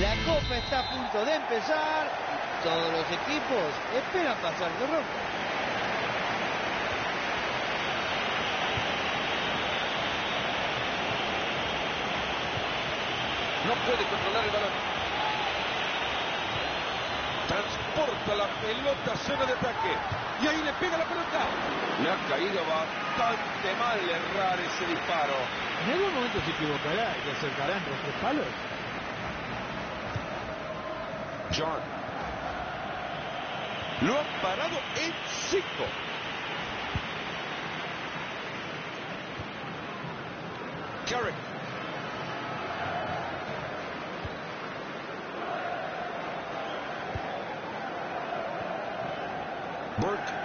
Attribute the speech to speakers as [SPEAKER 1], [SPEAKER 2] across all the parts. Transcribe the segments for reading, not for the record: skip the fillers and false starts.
[SPEAKER 1] La Copa está a punto de empezar y todos los equipos esperan pasar de ronda.
[SPEAKER 2] No puede controlar el balón. Transporta la pelota a zona de ataque. Y ahí le pega la pelota. Le ha caído bastante mal errar ese disparo.
[SPEAKER 3] En algún momento se equivocará y acercará entre los 3 palos.
[SPEAKER 2] John. Lo han parado en seco. Carrick. Burke.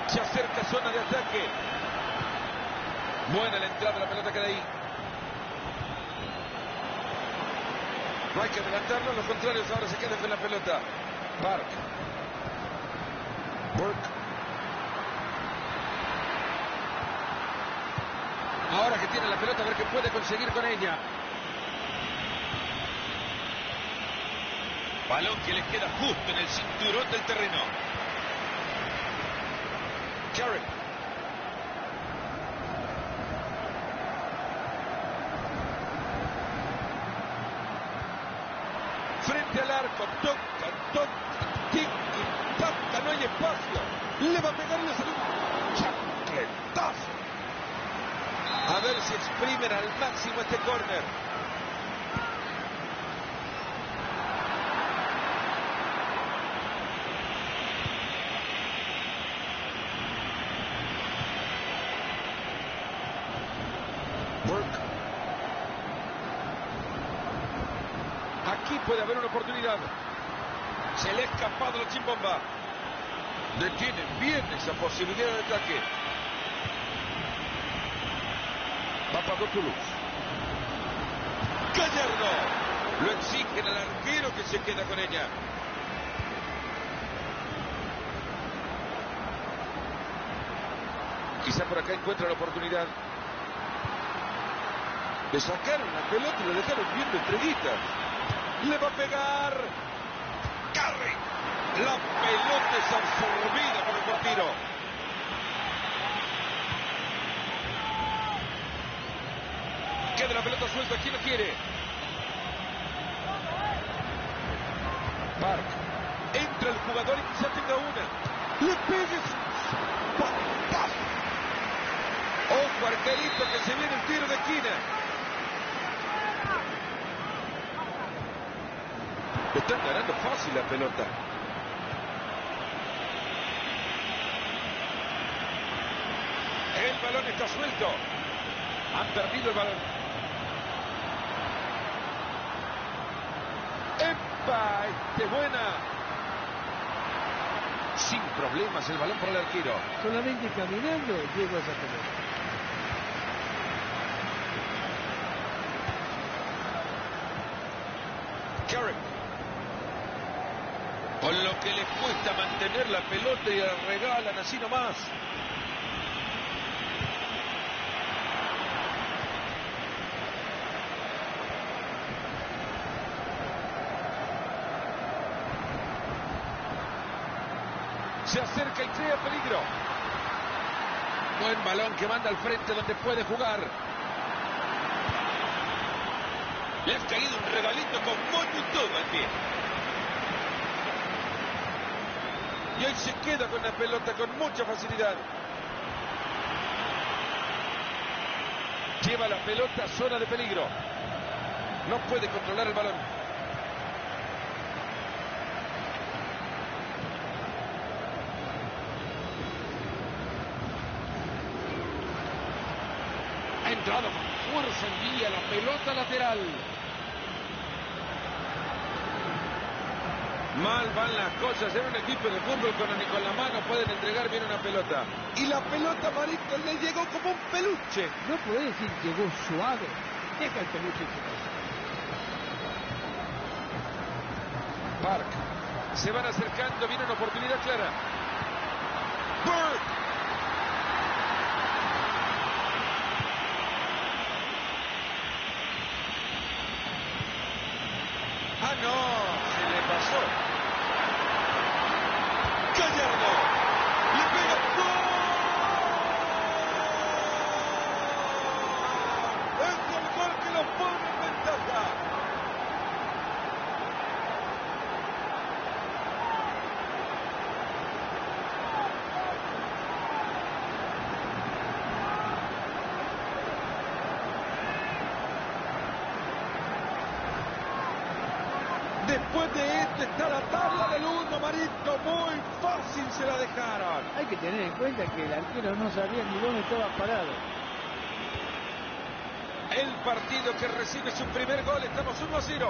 [SPEAKER 2] Se acerca a zona de ataque. Buena la entrada, la pelota queda ahí. No hay que adelantarlo, los contrarios ahora se quedan con la pelota. Park. Burke. Ahora que tiene la pelota, a ver qué puede conseguir con ella. Balón que le queda justo en el cinturón del terreno. Carrick. Frente al arco, toca, tic, taca, no hay espacio. Le va a pegar en la salud. Chaquetazo. A ver si exprimen al máximo este córner. Burke. Aquí puede haber una oportunidad. Se le ha escapado la chimbomba. Detienen bien esa posibilidad de ataque. Papadopoulos. Gallardo. Lo exigen al arquero que se queda con ella. Quizá por acá encuentra la oportunidad. Le sacaron la pelota y lo dejaron viendo estrellitas. Le va a pegar. Carrick. La pelota es absorbida por el portero. Queda la pelota suelta. ¿Quién lo quiere? Park. Entra el jugador y quizá tenga una. Le pegues. Ojo, arquerito, que se viene el tiro de esquina. Están ganando fácil la pelota. El balón está suelto. Han perdido el balón. ¡Epa! ¡Qué buena! Sin problemas el balón por el arquero.
[SPEAKER 3] Solamente caminando llegó a esa pelota.
[SPEAKER 2] Carrick. Con lo que les cuesta mantener la pelota y la regalan así nomás. Se acerca y crea peligro. Buen balón que manda al frente donde puede jugar. Le ha caído un regalito con moño y todo al pie. Y hoy se queda con la pelota con mucha facilidad. Lleva la pelota a zona de peligro. No puede controlar el balón. Ha entrado con fuerza en vía la pelota lateral. Mal van las cosas en un equipo de fútbol cuando ni con la mano pueden entregar bien una pelota. Y la pelota, Marito, le llegó como un peluche.
[SPEAKER 3] No puede decir llegó suave. Deja el peluche en su casa.
[SPEAKER 2] Park. Se van acercando, viene una oportunidad clara. Burke. Ah, no, se le pasó. Gallardo. Le pega. ¡Gol! Es el gol que los pone en ventaja. Después de esto está la tabla del 1, Marito. Muy fácil se la dejaron.
[SPEAKER 1] Hay que tener en cuenta que el arquero no sabía ni dónde estaba parado.
[SPEAKER 2] El partido que recibe su primer gol. Estamos 1-0.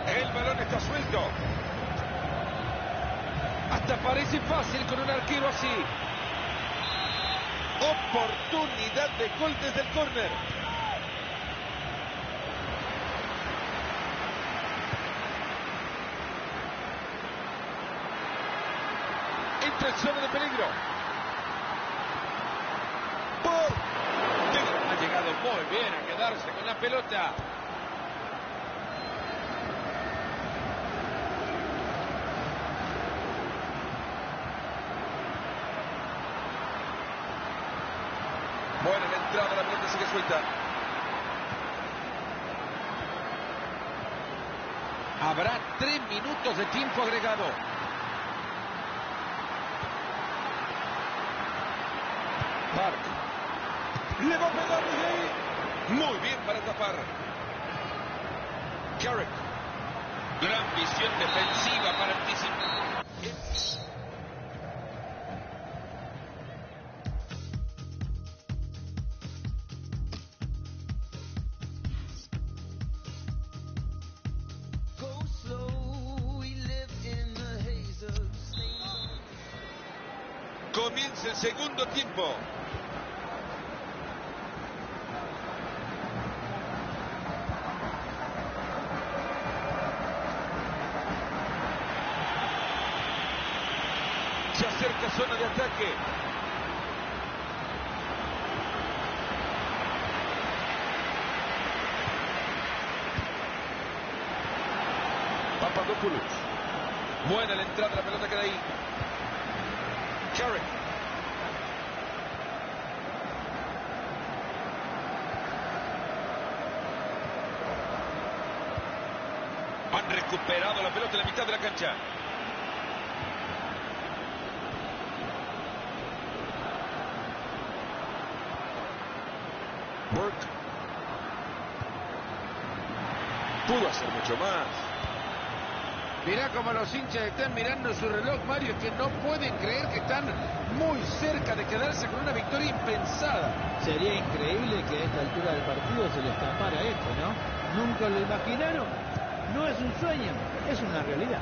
[SPEAKER 2] El balón está suelto. Hasta parece fácil con un arquero así. Oportunidad de gol desde el córner. Entra en zona de peligro. Ha llegado muy bien a quedarse con la pelota. Buena la entrada, la pelota sigue suelta. Habrá 3 minutos de tiempo agregado. Park. Le va a pegar desde ahí. Muy bien para tapar. Carrick. Gran visión defensiva para anticipar. Comienza el segundo tiempo. Se acerca zona de ataque. Papadopoulos. Buena la entrada, la pelota queda ahí. Carrick. Han recuperado la pelota en la mitad de la cancha. Burke. Pudo hacer mucho más.
[SPEAKER 4] Mirá cómo los hinchas están mirando su reloj, Mario, que no pueden creer que están muy cerca de quedarse con una victoria impensada.
[SPEAKER 1] Sería increíble que a esta altura del partido se le escapara esto, ¿no? ¿Nunca lo imaginaron? No es un sueño, es una realidad.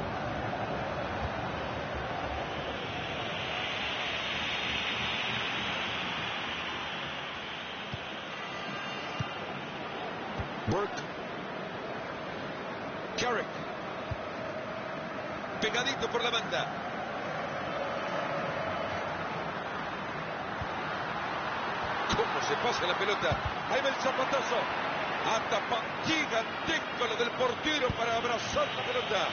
[SPEAKER 2] Burke. Carrick. Pegadito por la banda. ¿Cómo se pasa la pelota? Ahí va el zapatazo. Atapa gigantesco lo del portero para abrazar la pelota.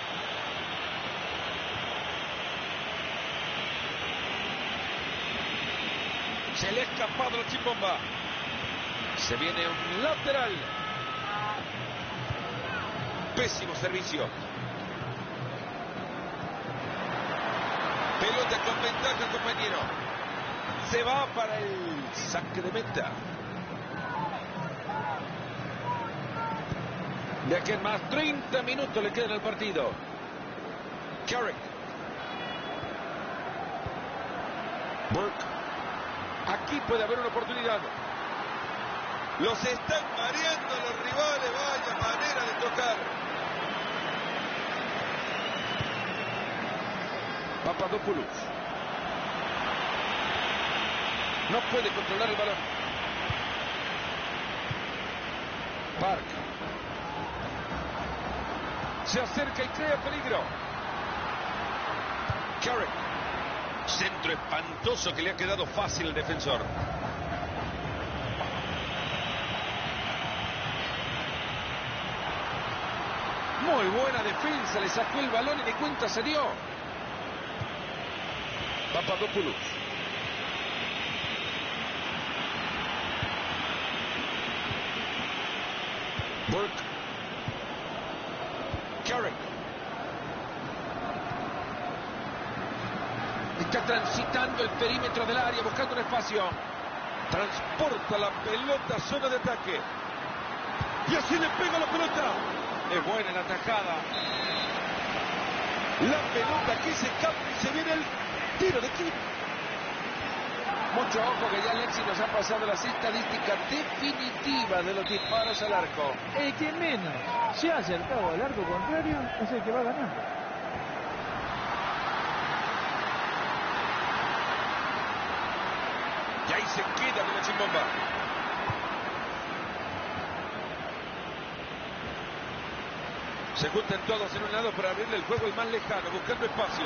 [SPEAKER 2] Se le ha escapado la chimbomba. Se viene un lateral. Pésimo servicio. Pelota con ventaja, compañero. Se va para el saque de meta. De aquí en más 30 minutos le quedan al partido. Carrick. Burke. Aquí puede haber una oportunidad. Los están mareando los rivales. Vaya manera de tocar. Papadopoulos. No puede controlar el balón. Park. Se acerca y crea peligro. Carrick. Centro espantoso que le ha quedado fácil al defensor.
[SPEAKER 4] Muy buena defensa, le sacó el balón y de cuenta se dio.
[SPEAKER 2] Papadopoulos. Burke. Carrick.
[SPEAKER 4] Está transitando el perímetro del área, buscando un espacio.
[SPEAKER 2] Transporta la pelota a zona de ataque. Y así le pega la pelota.
[SPEAKER 4] Es buena la tajada.
[SPEAKER 2] La pelota que se escapa y se viene el tiro de Kim.
[SPEAKER 4] Mucho ojo que ya Alexis nos ha pasado las estadísticas definitivas de los disparos al arco.
[SPEAKER 1] El que menos se ha acercado al arco contrario es el que va ganando.
[SPEAKER 2] Y ahí se queda con la chimbomba. Se juntan todos en un lado para abrirle el juego al más lejano, buscando espacio.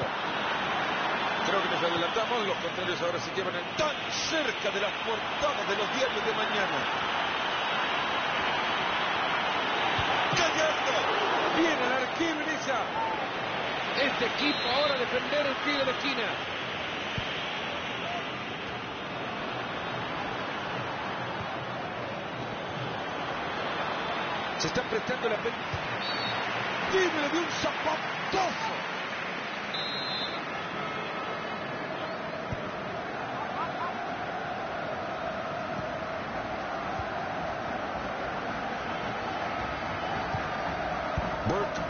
[SPEAKER 2] Creo que nos adelantamos, los contrarios ahora se llevan tan cerca de las portadas de los diarios de mañana. Gallardo, viene el arquero en esa.
[SPEAKER 4] Este equipo ahora a defender el tiro de esquina.
[SPEAKER 2] Se están prestando la pelota. Libre de un zapatazo. Burke.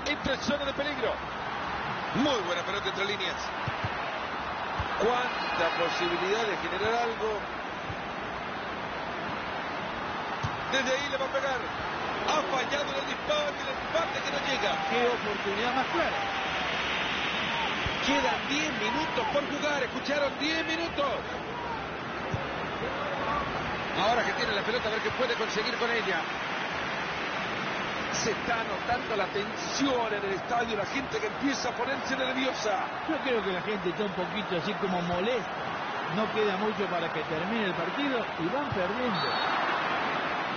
[SPEAKER 2] Entra en zona de peligro. Muy buena pelota entre líneas. Cuánta posibilidad de generar algo. Desde ahí le va a pegar. Ha fallado en el disparo y el empate que no llega.
[SPEAKER 1] Qué oportunidad más clara.
[SPEAKER 4] Quedan 10 minutos por jugar. ¿Escucharon? 10 minutos. Ahora que tiene la pelota, a ver qué puede conseguir con ella. Se está notando la tensión en el estadio, la gente que empieza a ponerse nerviosa.
[SPEAKER 1] Yo creo que la gente está un poquito así como molesta. No queda mucho para que termine el partido y van perdiendo.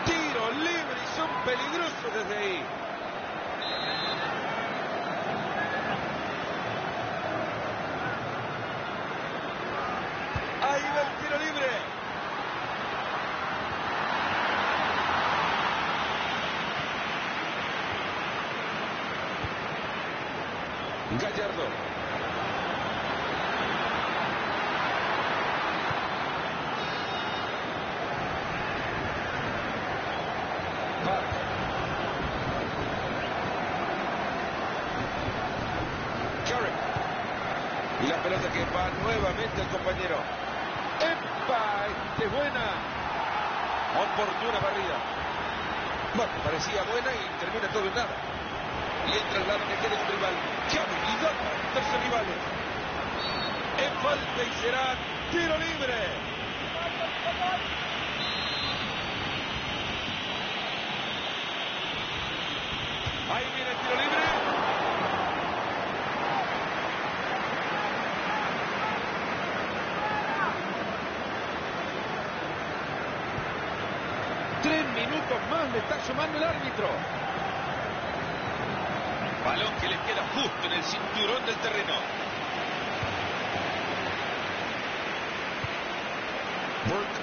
[SPEAKER 2] Tiro libre y son peligrosos desde ahí. Ahí va el tiro libre. Gallardo. Carrick. Y la pelota que va nuevamente al compañero. ¡Epa! ¡Este buena! Oportuna barrida. Bueno, parecía buena y termina todo en nada. Y entra al lado que quede un rival. ¡Qué habilidad para meterse rivales! En falta y será tiro libre. Ahí viene el tiro libre.
[SPEAKER 4] Tres minutos más le está sumando el árbitro.
[SPEAKER 2] Balón que le queda justo en el cinturón del terreno. Burke.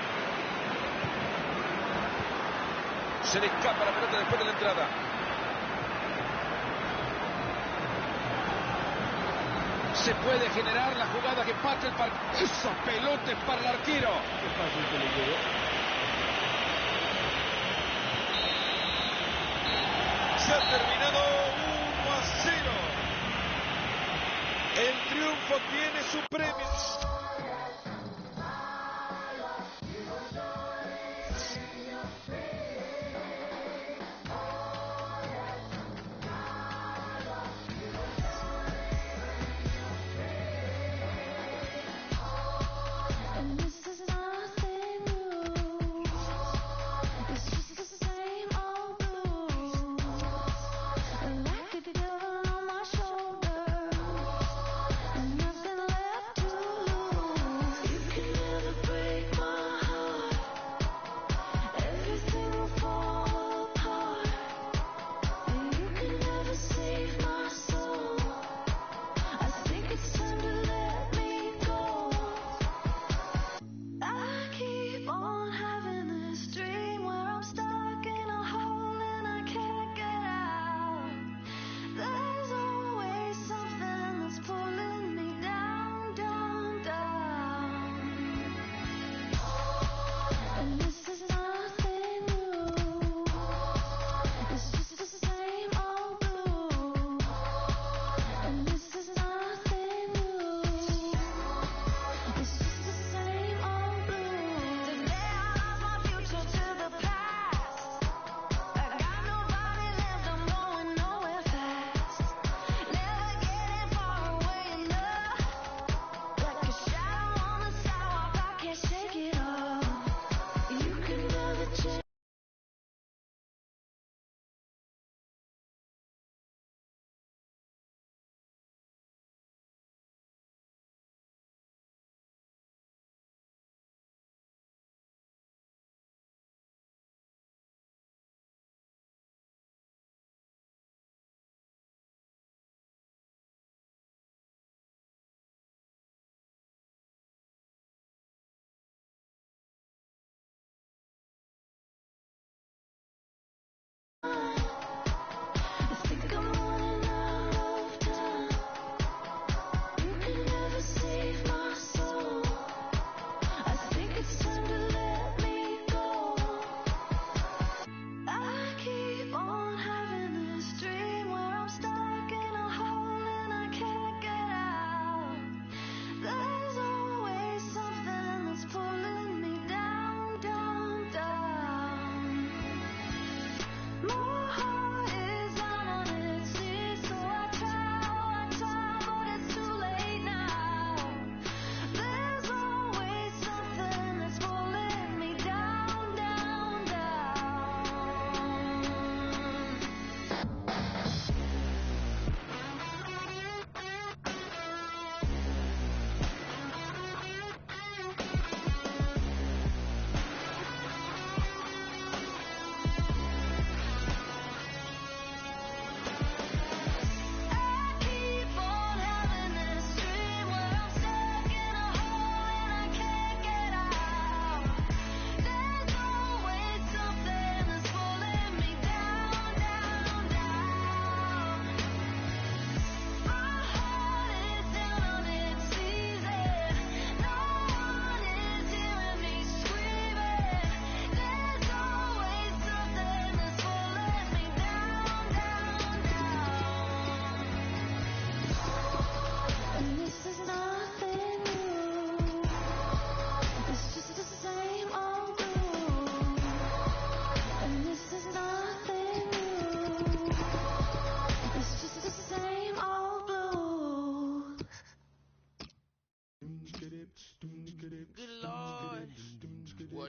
[SPEAKER 2] Se le escapa la pelota después de la entrada.
[SPEAKER 4] Se puede generar la jugada que pasa el partido. Esa pelota es para el arquero.
[SPEAKER 1] Qué fácil que le quedó.
[SPEAKER 2] Se ha terminado 1-0. El triunfo tiene su premio.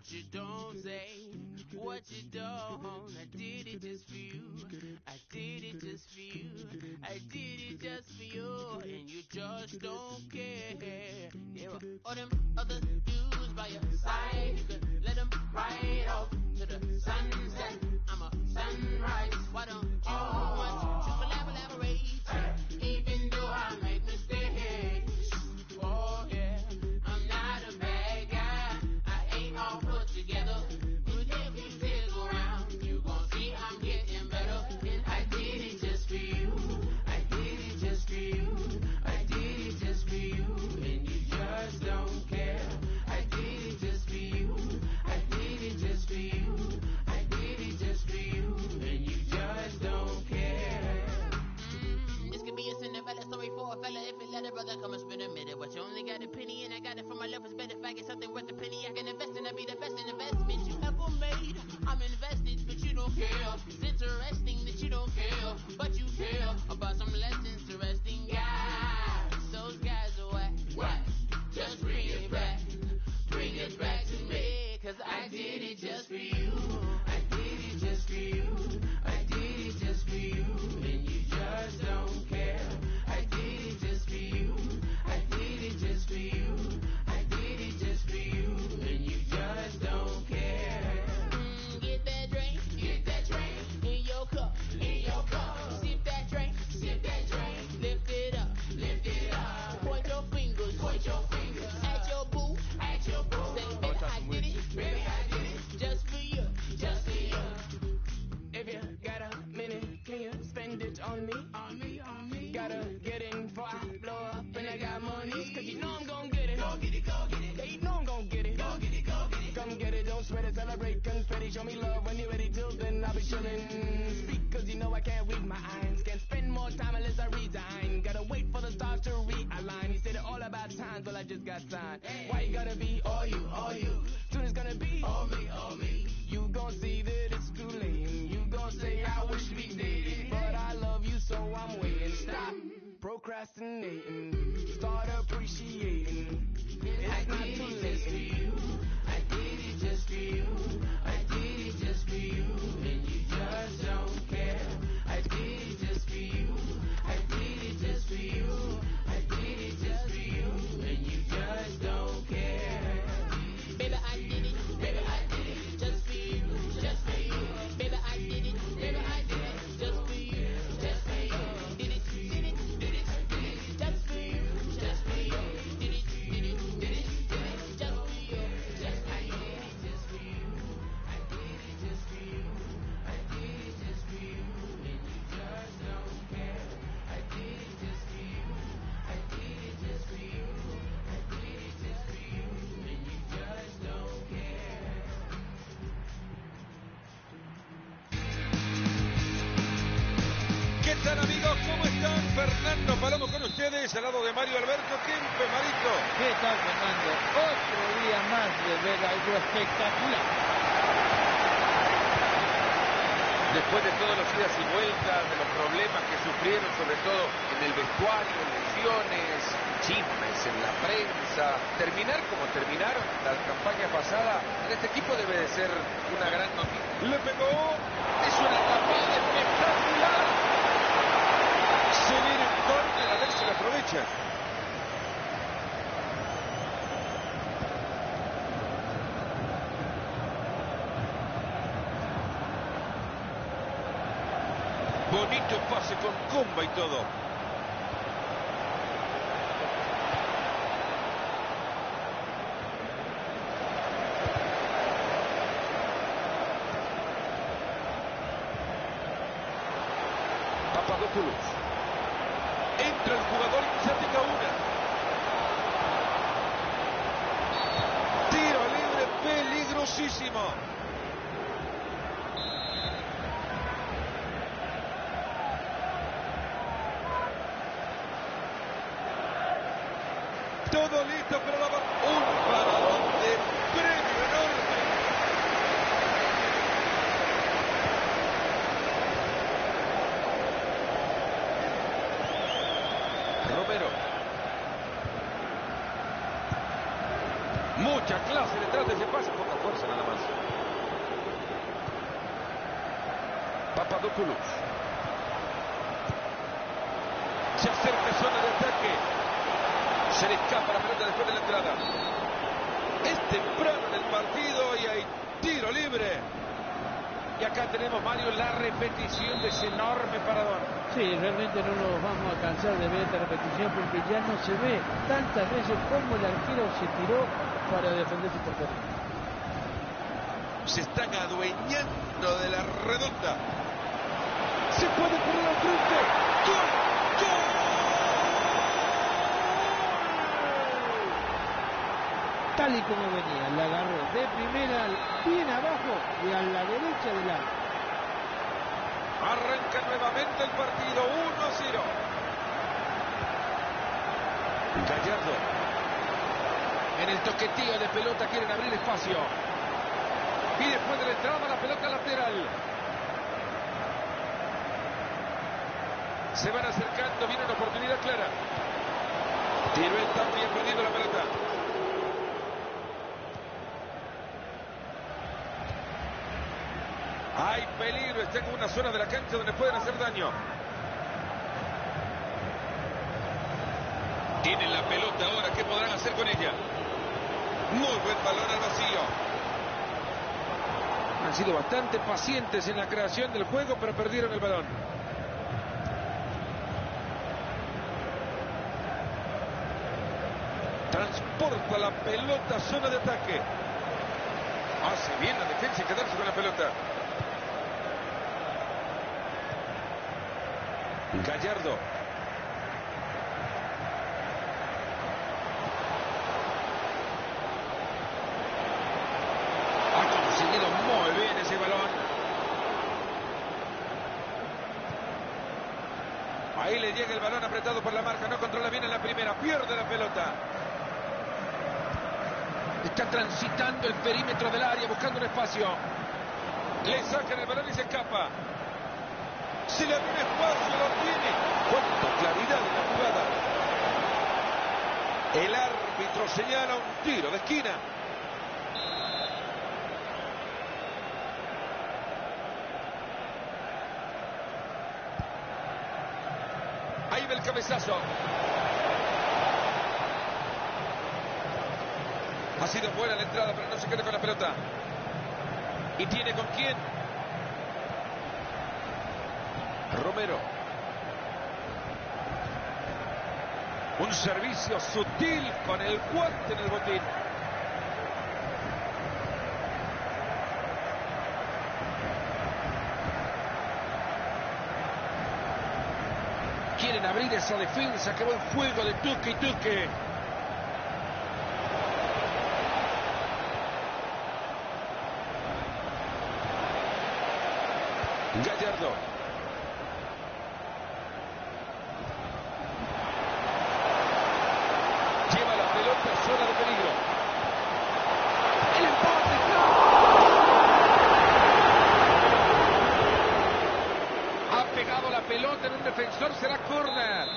[SPEAKER 5] what you don't say, what you don't. I did it just for you. I did it just for you. I did it just for you, and you just don't care. Yeah, all them other dudes by your side, you could let them ride off to the sunset. I'm a sunrise. Why don't you want to collaborate? Even though I make mistakes. Oh yeah, I'm not a bad guy. I ain't all put together. But if you stick around, you gon' see I'm getting better. And I did it just for you. I did it just for you. I did it just for you. And you just don't care. I did it just for you. I did it just for you. I did it just for you. And you just don't care. This could be a Cinderella story for a fella. If it let a brother come and spend a minute. But you only got a penny, and I got it from my lovers. Bet if I get something worth a penny, I can invest in. I'll be the best investment you ever made. I'm invested, but you don't care. It's interesting that you don't care, but you care about some less interesting guys. Those guys are what? Just bring it back. Bring it back to me, 'cause I did it just for you. I did it just for you. I did it just for you, and you just don't care. I did it just for you. I did it just for you. I did it just for you, and you just don't care. Get that drink in your cup, Sip that drink, lift it up, Point your fingers at your boo, Say, baby, I did it, just for you. If you got a minute, can you spend it on me? Gotta get in before I blow up, and I got money, 'cause you know I'm gon' get it. Go get it. Yeah, you know I'm gon' get it. Go get it. Come get it, don't sweat it, celebrate, confetti. Show me love when you're ready, till then I'll be chillin'. Speak, 'cause you know I can't read my eyes. Can't spend more time unless I resign. Gotta wait for the stars to realign. You said it all about times, well I just got signed. Why you gotta be all you? Soon it's gonna be all me. You gon' see that it's too late, and you gon' say I wish we dated. But I love you, so I'm waiting. Stop procrastinating, start appreciating. It's not too late. I did it just for you. I did it just for you, and you just don't care. I did it just for you. I did it just for you. I did it just for you, and you just don't care. Baby, I did it. Just for you. Baby, I did it. Just for you. Did it. Just for you. Did it. Just for you. I did it just for you. I did it just for you. I did it just for you, and you just don't care. I did it just for you. I did it just for you. I did it just for you, and you just don't care.
[SPEAKER 2] ¿Qué tal, amigos? ¿Cómo están? Fernando Palomo con ustedes, al lado de Mario Alberto Kempe. Marito.
[SPEAKER 1] ¿Qué tal, Fernando? Otro día más de ver algo espectacular.
[SPEAKER 4] Después de todos los idas y vueltas, de los problemas que sufrieron, sobre todo en el vestuario, lesiones, chismes en la prensa, terminar como terminaron la campaña pasada, en este equipo debe de ser una gran noticia.
[SPEAKER 2] Le pegó.
[SPEAKER 4] Es una tapada espectacular.
[SPEAKER 2] Se viene un córner, a ver si lo aprovecha. Bonito pase con comba y todo. Papadopoulos. Entra el jugador y quizá tenga una. Tiro libre peligrosísimo. Todo listo para un paradón de premio enorme. Romero. Mucho Mucha clase detrás de ese pase, poca fuerza nada más. Papadopoulos. Se acerca a zona de ataque. Se le escapa la pelota después de la entrada. Es temprano en el partido y hay tiro libre. Y acá tenemos, Mario, la repetición de ese enorme paradón.
[SPEAKER 1] Sí, realmente no nos vamos a cansar de ver esta repetición porque ya no se ve tantas veces como el arquero se tiró para defender su portería.
[SPEAKER 2] Se están adueñando de la redonda. Se puede poner al frente. ¡Gol! ¡Gol!
[SPEAKER 1] Tal y como venía, la agarró de primera bien abajo y a la derecha del arco.
[SPEAKER 2] Arranca nuevamente el partido, 1-0. Gallardo. En el toquetío de pelota quieren abrir espacio. Y después de la entrada, la pelota lateral. Se van acercando, viene una oportunidad clara. Tiró el taco y ha perdido la pelota. Hay peligro, está en una zona de la cancha donde pueden hacer daño. Tienen la pelota ahora, ¿qué podrán hacer con ella? Muy buen balón al vacío. Han sido bastante pacientes en la creación del juego, pero perdieron el balón. Transporta la pelota a zona de ataque. Hace bien la defensa y quedarse con la pelota. Gallardo. Ha conseguido muy bien ese balón. Ahí le llega el balón apretado por la marca. No controla bien en la primera. Pierde la pelota. Está transitando el perímetro del área buscando un espacio. Le sacan el balón y se escapa. Se le abre un espacio, lo tiene. ¡Cuánta claridad en la jugada! El árbitro señala un tiro de esquina. Ahí va el cabezazo. Ha sido buena la entrada, pero no se queda con la pelota. ¿Y tiene con quién? Romero. Un servicio sutil con el guante en el botín. Quieren abrir esa defensa, que buen juego de Tuque y Tuque. Gallardo. Lleva la pelota a zona de peligro. El empate. Ha pegado la pelota en un defensor, será córner.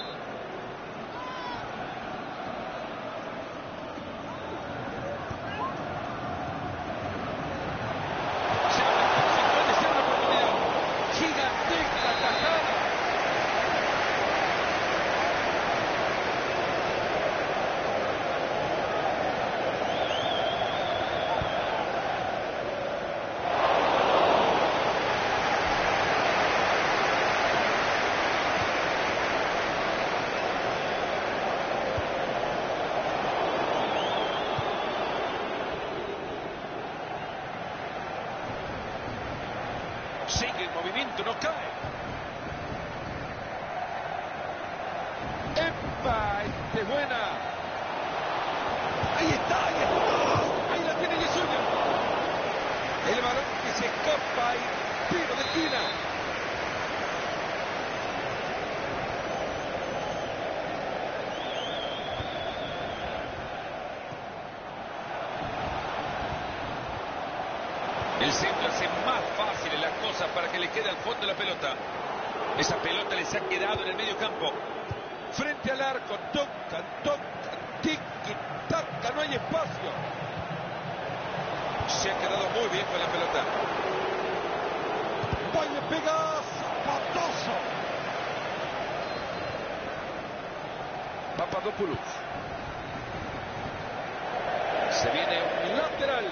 [SPEAKER 2] Sigue el movimiento, no cae. ¡Epa! ¡Este es buena! ¡Ahí está! ¡Ahí está! ¡Ahí la tiene y es suya! El balón que se escapa y tiro de esquina. El centro hace más fácil las cosas para que le quede al fondo la pelota. Esa pelota les ha quedado en el medio campo. Frente al arco, tocan, tic, taca, no hay espacio. Se ha quedado muy bien con la pelota. ¡Vaya, le pega! ¡Zapatazo! Papadopoulos. Se viene un lateral.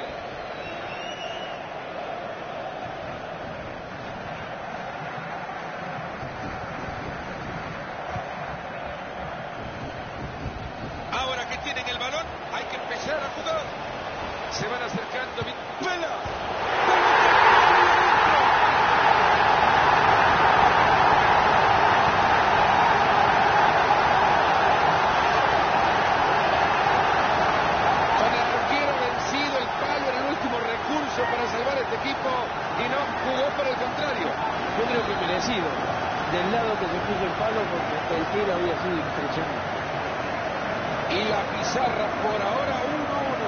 [SPEAKER 2] Ahora que tienen el balón, hay que empezar a jugar. Se van acercando. ¡Vela!
[SPEAKER 4] Para salvar este equipo y no jugó por el contrario.
[SPEAKER 1] Yo creo que merecido del lado que se puso el palo porque el tiro había sido impresionante.
[SPEAKER 4] Y la pizarra por ahora 1-1.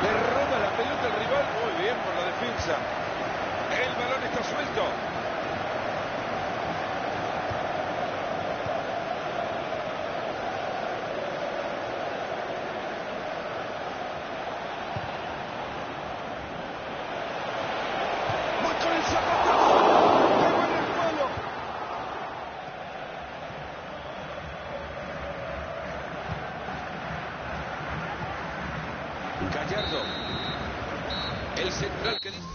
[SPEAKER 2] Le roba la pelota al rival. Muy bien por la defensa. El balón está suelto. Gallardo, el central que dice...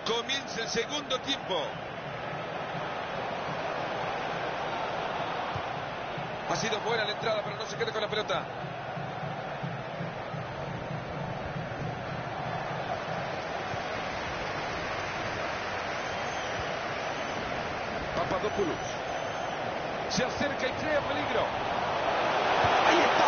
[SPEAKER 2] Comienza el segundo tiempo. Ha sido buena la entrada, pero no se queda con la pelota. Papadopoulos. Se acerca y crea peligro. Ahí está.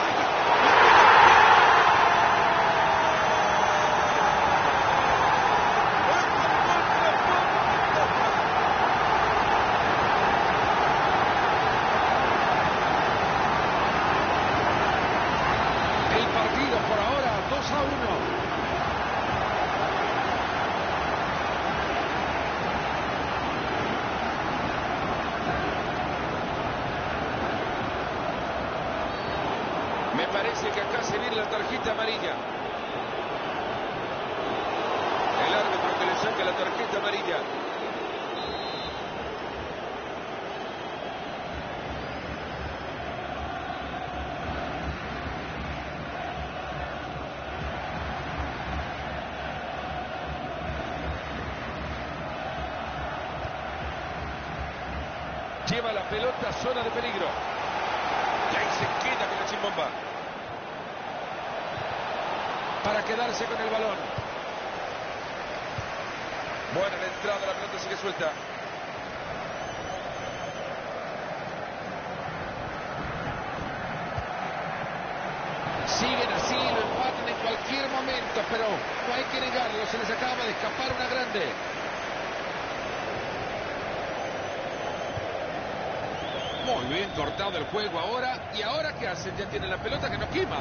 [SPEAKER 2] Me parece que acá se viene la tarjeta amarilla. El árbitro que le saca la tarjeta amarilla. Lleva la pelota a zona de peligro. Y ahí se queda con la chimbomba. Para quedarse con el balón. Buena la entrada, la pelota sigue suelta. Siguen así, lo empatan en cualquier momento, pero no hay que negarlo, se les acaba de escapar una grande. Muy bien cortado el juego ahora. ¿Y ahora qué hacen? Ya tienen la pelota que no quema.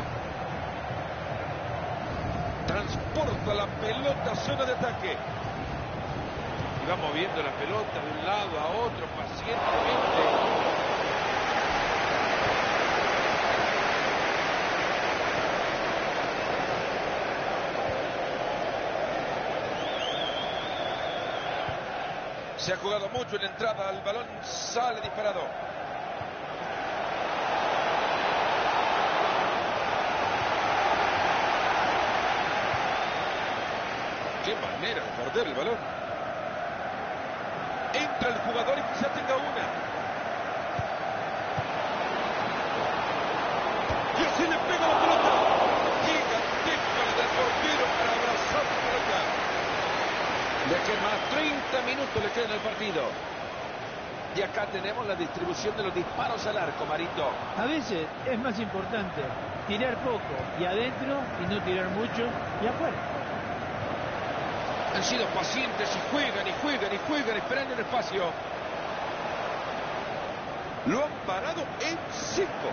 [SPEAKER 2] Transporta la pelota a zona de ataque. Y va moviendo la pelota de un lado a otro pacientemente. Se ha jugado mucho en la entrada. El balón sale disparado. Qué manera de perder el balón. Entra el jugador y quizá tenga una. Y así le pega la pelota. Gigantesca del portero para abrazar la pelota.
[SPEAKER 4] De aquí más 30 minutos le quedan al partido. Y acá tenemos la distribución de los disparos al arco, Marito.
[SPEAKER 3] A veces es más importante tirar poco y adentro y no tirar mucho y afuera.
[SPEAKER 4] Han sido pacientes y juegan y juegan y juegan esperando el espacio. Lo han parado en seco.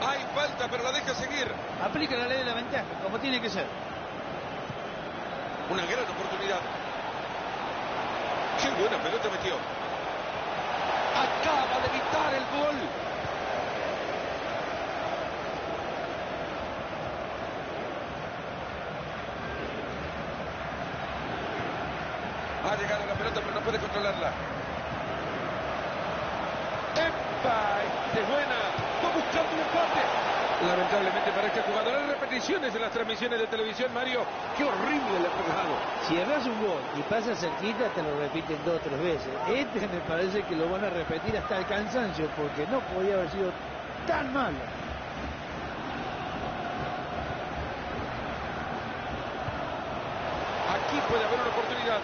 [SPEAKER 4] Hay falta, pero la deja seguir.
[SPEAKER 3] Aplica la ley de la ventaja, como tiene que ser.
[SPEAKER 2] Una gran oportunidad. Qué buena pelota metió.
[SPEAKER 4] Acaba de evitar el gol. Ha llegado la pelota, pero no puede controlarla. ¡Epa! ¡Es buena! ¡Va buscando un empate! Lamentablemente para este jugador, hay repeticiones en las transmisiones de televisión, Mario. ¡Qué horrible le ha pegado!
[SPEAKER 1] Si erras un gol y pasa cerquita, te lo repiten 2 o 3 veces. Este me parece que lo van a repetir hasta el cansancio, porque no podía haber sido tan malo.
[SPEAKER 2] Aquí puede haber una oportunidad.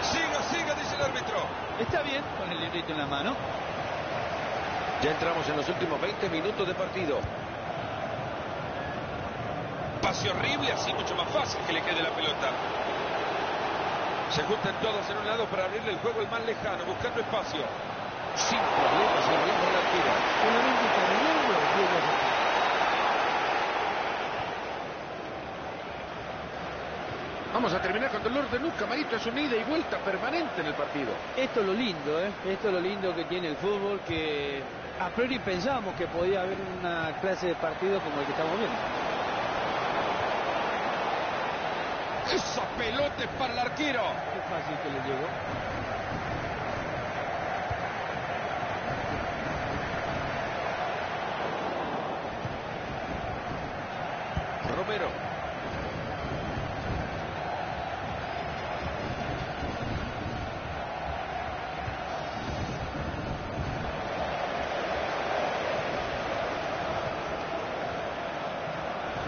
[SPEAKER 2] Siga, siga, dice el árbitro.
[SPEAKER 3] Está bien con el librito en la mano.
[SPEAKER 4] Ya entramos en los últimos 20 minutos de partido.
[SPEAKER 2] Pase horrible, así mucho más fácil que le quede la pelota.
[SPEAKER 4] Se juntan todos en un lado para abrirle el juego al más lejano, buscando espacio. Sin problemas el balón para la tira.
[SPEAKER 1] Solamente caminando, Diego se...
[SPEAKER 4] Vamos a terminar con dolor de nuca, Marito. Es una ida y vuelta permanente en el partido.
[SPEAKER 1] Esto es lo lindo, ¿eh? Esto es lo lindo que tiene el fútbol, que a priori pensábamos que podía haber una clase de partido como el que estamos viendo.
[SPEAKER 2] Esa pelota es para el arquero.
[SPEAKER 1] Qué fácil que le llegó.
[SPEAKER 4] Romero.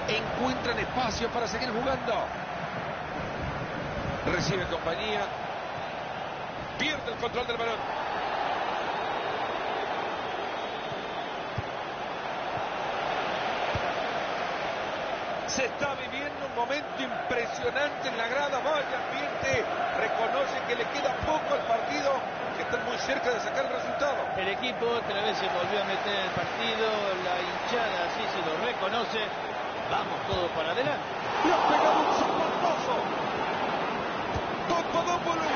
[SPEAKER 4] Encuentran espacio para seguir jugando. Recibe compañía.
[SPEAKER 2] Pierde el control del balón.
[SPEAKER 4] Se está viviendo un momento impresionante en la grada. Vaya ambiente. Reconoce que le queda poco al partido, que están muy cerca de sacar el resultado.
[SPEAKER 3] El equipo otra vez se volvió a meter en el partido. La hinchada así se lo reconoce. Vamos todos para adelante.
[SPEAKER 2] Le ha pegado un zapatazo. Papadopoulos.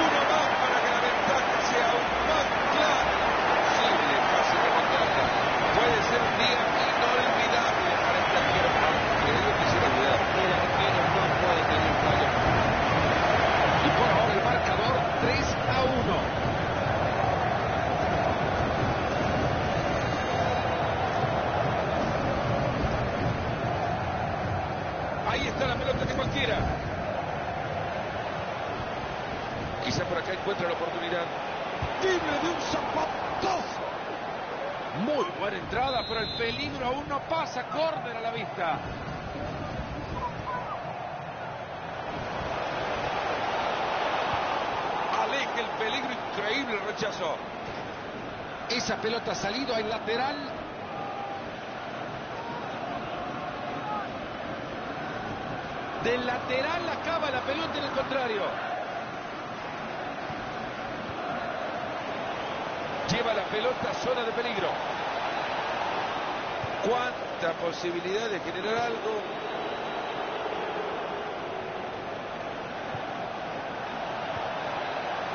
[SPEAKER 2] Uno más para que la ventaja sea aún más clara.
[SPEAKER 4] Imposible, fácil remontarla. Puede ser un día inolvidable para este arquero. Que digo que quisiera olvidar.
[SPEAKER 1] El arquero no puede tener fallo.
[SPEAKER 4] Y por ahora el marcador 3-1.
[SPEAKER 2] Ahí está la pelota de cualquiera.
[SPEAKER 4] Quizá por acá encuentra la oportunidad.
[SPEAKER 2] Libre de un zapatazo.
[SPEAKER 4] Muy buena entrada, pero el peligro aún no pasa. Córner a la vista.
[SPEAKER 2] Aleja el peligro, increíble el rechazo.
[SPEAKER 4] Esa pelota ha salido al lateral. Del lateral acaba la pelota en el contrario. Lleva la pelota a zona de peligro. Cuánta posibilidad de generar algo.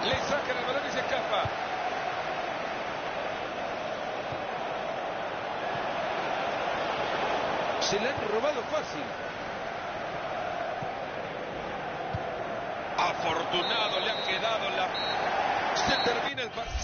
[SPEAKER 2] Le sacan el balón y se escapa.
[SPEAKER 4] Se le han robado fácil.
[SPEAKER 2] Afortunado, le ha quedado la... Se termina el partido.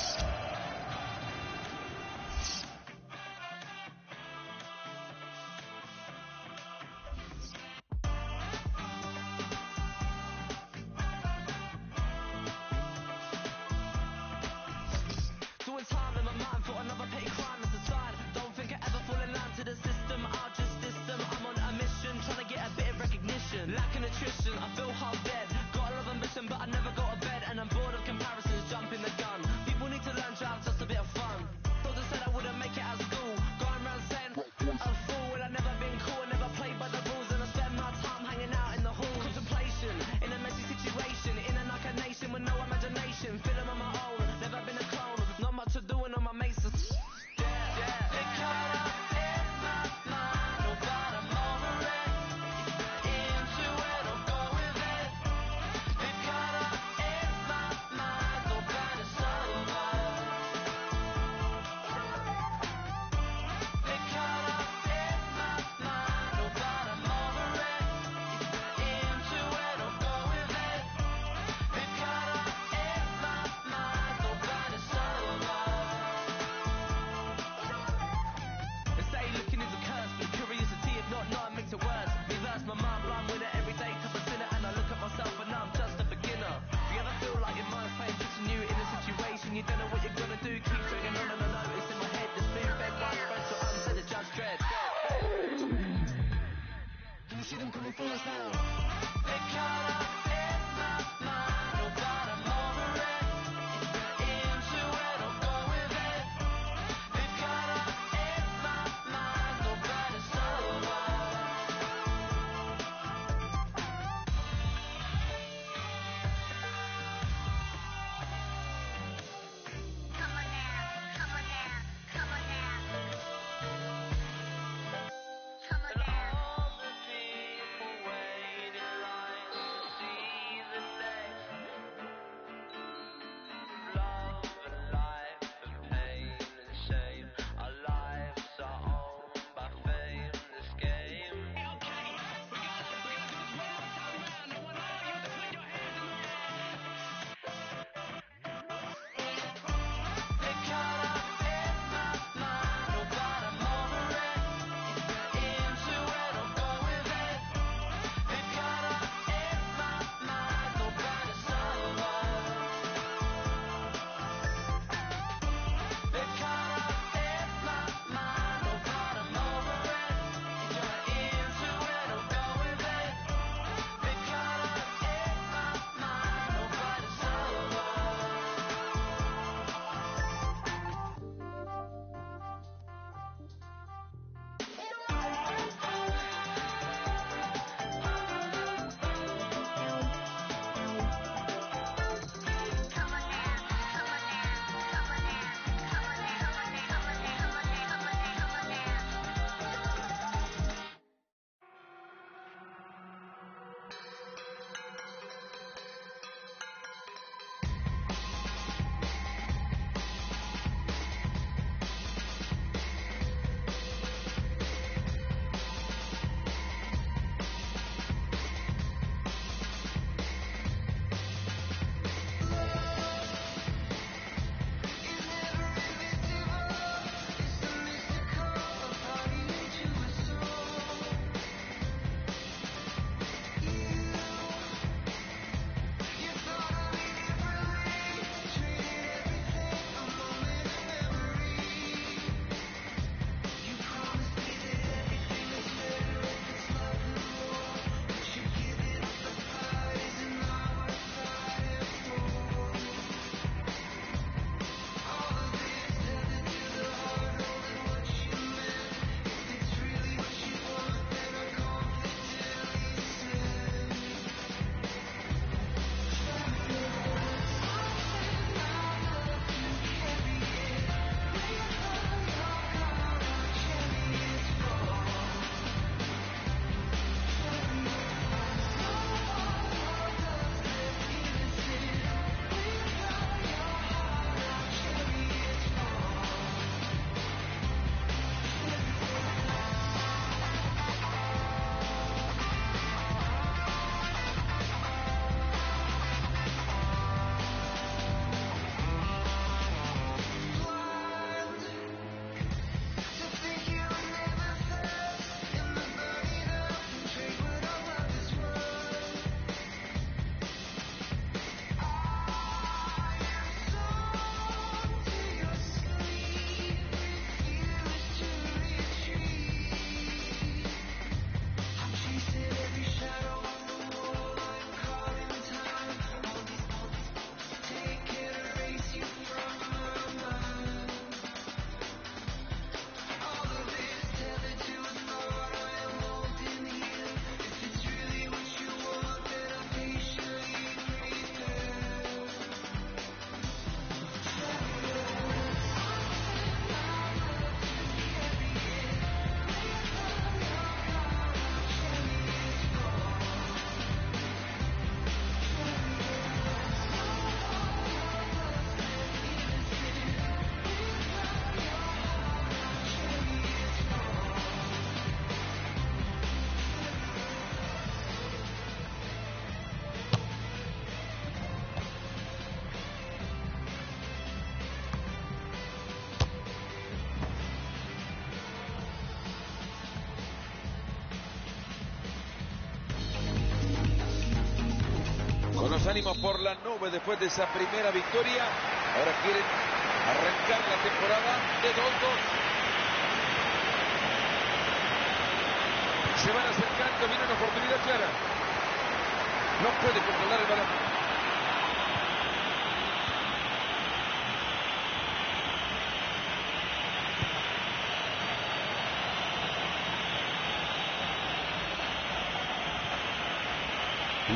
[SPEAKER 2] Los ánimos por la nube después de esa primera victoria. Ahora quieren arrancar la temporada de 2-2. Se van acercando, viene una oportunidad clara. No puede controlar el balón.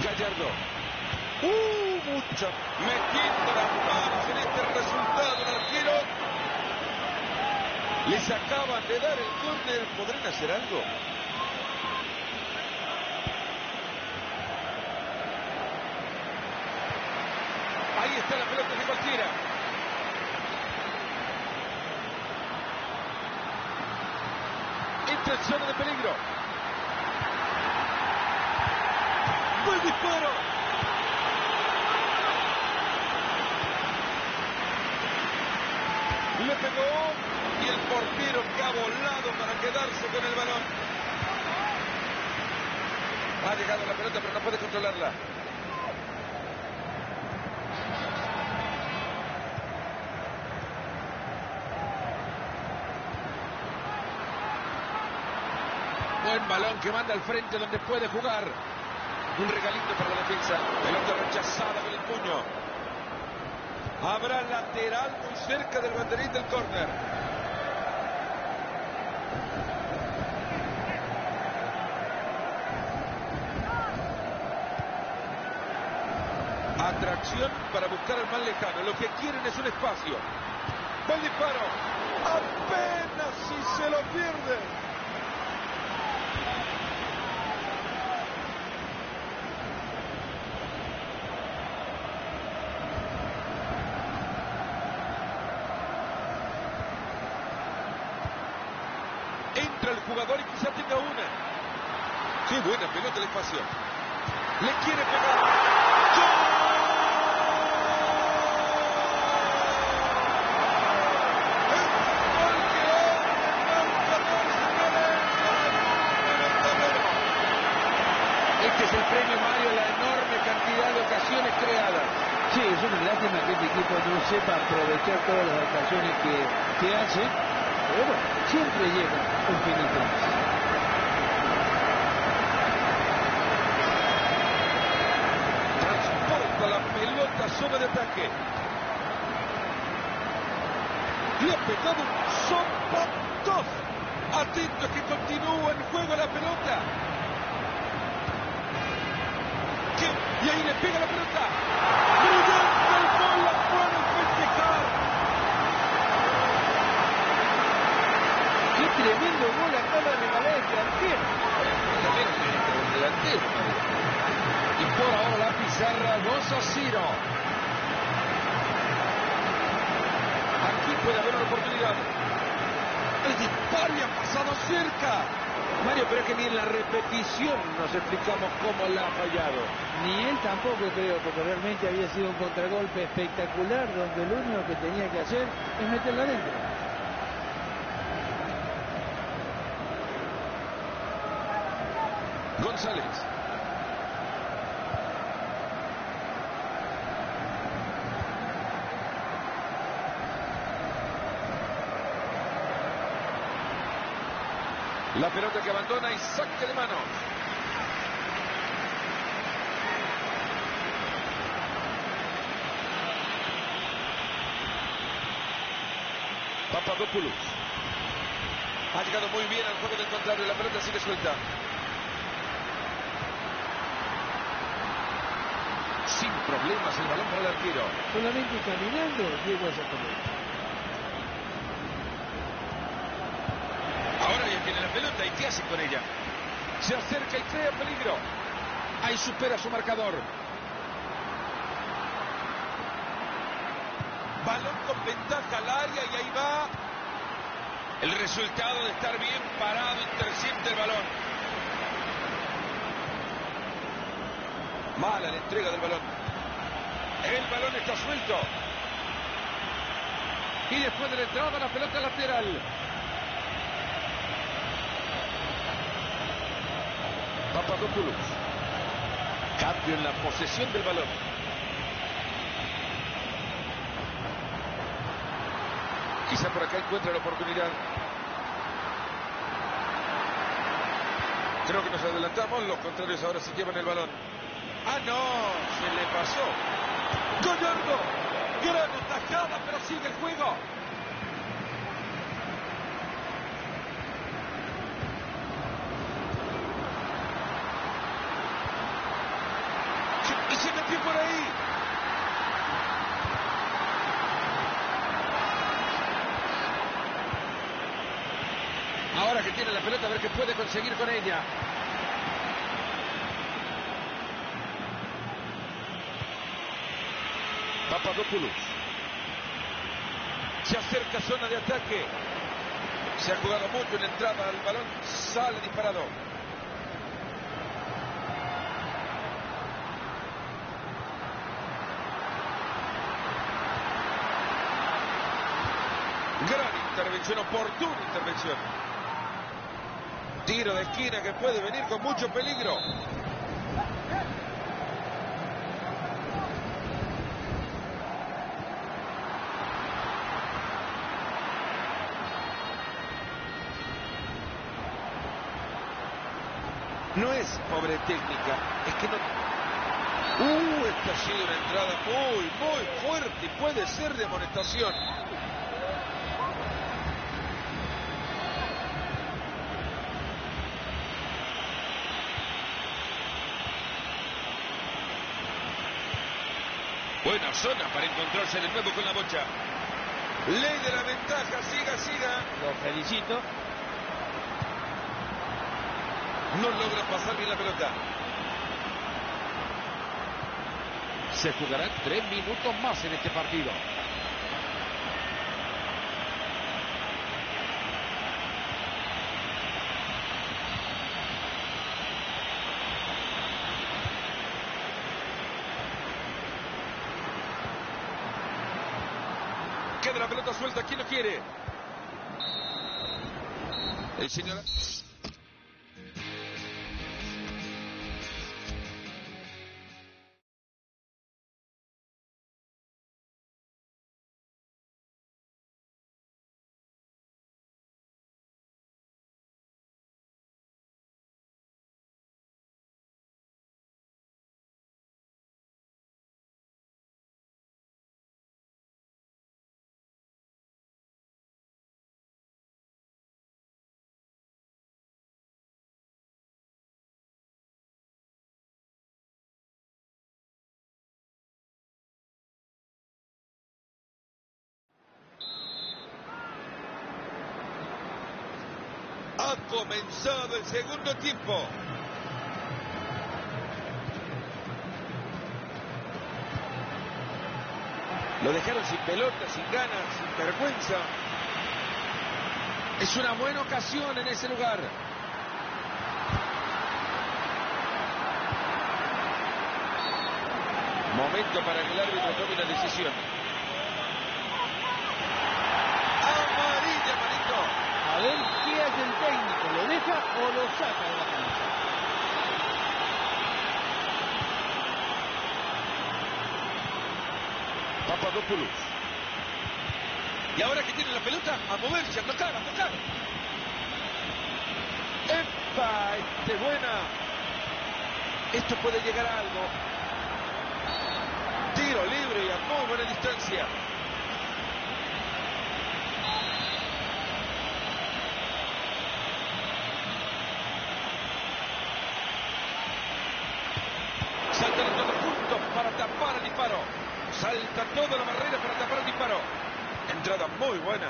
[SPEAKER 2] Gallardo. Mucho. Metiendo las manos en este resultado el arquero. Les acaban de dar el córner. ¿Podrán hacer algo? Ahí está la pelota de cualquiera. Entra en zona de peligro. ¡Buen disparo! Le pegó y el portero que ha volado para quedarse con el balón. Ha llegado la pelota pero no puede controlarla. Buen balón que manda al frente donde puede jugar. Un regalito para la defensa. Pelota rechazada con el puño. Habrá lateral muy cerca del banderín del córner. Atracción para buscar al más lejano. Lo que quieren es un espacio. Buen disparo. Apenas si se lo pierde. Entra el jugador y quizá tenga una. Qué buena pelota el espacio. Le quiere pegar. ¡Gol! El gol que abre el marcador, señores.
[SPEAKER 4] Este es el premio, Mario, la enorme cantidad de ocasiones creadas.
[SPEAKER 1] Sí, es una lástima que este equipo no sepa aprovechar todas las ocasiones que hace. Pero bueno, siempre llega un finito más.
[SPEAKER 2] Transporta la pelota zona de ataque. Le ha pegado un zambatazo. Atentos que continúa en juego la pelota. Y ahí le pega la pelota. Brillante el gol, la pueden festejar.
[SPEAKER 1] Qué tremendo gol acaba de regalar este arquero.
[SPEAKER 4] El delantero. Y por ahora la pizarra 2-0.
[SPEAKER 2] Aquí puede haber una oportunidad. El disparo y ha pasado cerca.
[SPEAKER 4] Mario, pero es que ni en la repetición nos explicamos cómo la ha fallado.
[SPEAKER 1] Ni él tampoco creo, porque realmente había sido un contragolpe espectacular donde lo único que tenía que hacer es meterla adentro.
[SPEAKER 2] González. La pelota que abandona y saque de manos. Papadopoulos. Ha llegado muy bien al juego del contrario. La pelota sigue suelta. Sin problemas el balón para el arquero.
[SPEAKER 1] Solamente caminando llegó a esa pelota.
[SPEAKER 2] Ahora ya tiene la pelota. ¿Y qué hace con ella? Se acerca y crea peligro. Ahí supera su marcador. Balón con ventaja al área y ahí va. El resultado de estar bien parado intercepta el balón. Mala la entrega del balón. El balón está suelto. Y después de la entrada la pelota lateral. Papadopoulos. Cambio en la posesión del balón. Quizá por acá encuentra la oportunidad. Creo que nos adelantamos. Los contrarios ahora sí llevan el balón. ¡Ah, no! Se le pasó. ¡Gallardo! ¡Gran atajada! Pero sigue el juego. Y se metió por ahí. Ahora que tiene la pelota, a ver qué puede conseguir con ella. Papadopoulos. Se acerca zona de ataque. Se ha jugado mucho en entrada al balón. Sale disparado. Gran intervención, oportuna intervención. Tiro de esquina que puede venir con mucho peligro. No es pobre técnica, es que no... esta ha sido una entrada muy fuerte y puede ser de amonestación. Buena zona para encontrarse de nuevo con la bocha. Ley de la ventaja, siga.
[SPEAKER 3] Lo felicito.
[SPEAKER 2] No logra pasar bien la pelota.
[SPEAKER 4] Se jugarán 3 minutos más en este partido.
[SPEAKER 2] Queda la pelota suelta. ¿Quién lo quiere? El señor... Ha comenzado el segundo tiempo. Lo dejaron sin pelota, sin ganas, sin vergüenza. Es una buena ocasión en ese lugar. Momento para que el árbitro tome una decisión. Amarilla, manito.
[SPEAKER 1] A ver qué hace el técnico, ¿lo deja o lo saca de la cancha?
[SPEAKER 2] Papadopoulos. Y ahora que tiene la pelota, a moverse, a tocar. ¡Epa! ¡Este buena! Esto puede llegar a algo. Tiro libre y a muy buena distancia. Saltan todos juntos para tapar el disparo. Salta toda la barrera para tapar el disparo. Entrada muy buena.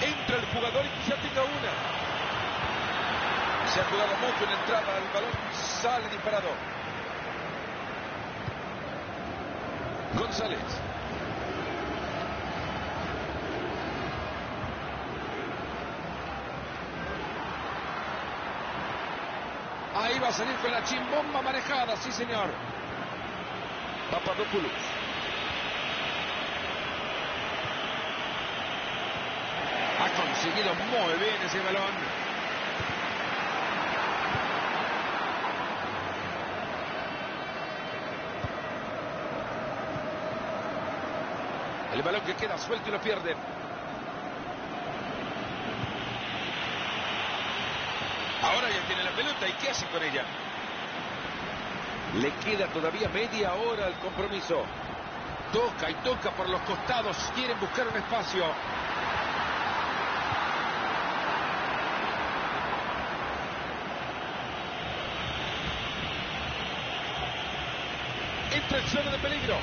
[SPEAKER 2] Entra el jugador y quizá tenga una. Se ha jugado mucho en la entrada al balón. Sale disparado. González. Ahí va a salir con la chimbomba manejada, sí señor. Papadopoulos.
[SPEAKER 4] conseguido muy bien ese balón. El balón que queda suelto y lo pierden. Ahora ya tiene la pelota. ¿Y qué hace con ella? Le queda todavía media hora al compromiso. Toca y toca por los costados. Quieren buscar un espacio. Entra en zona de peligro.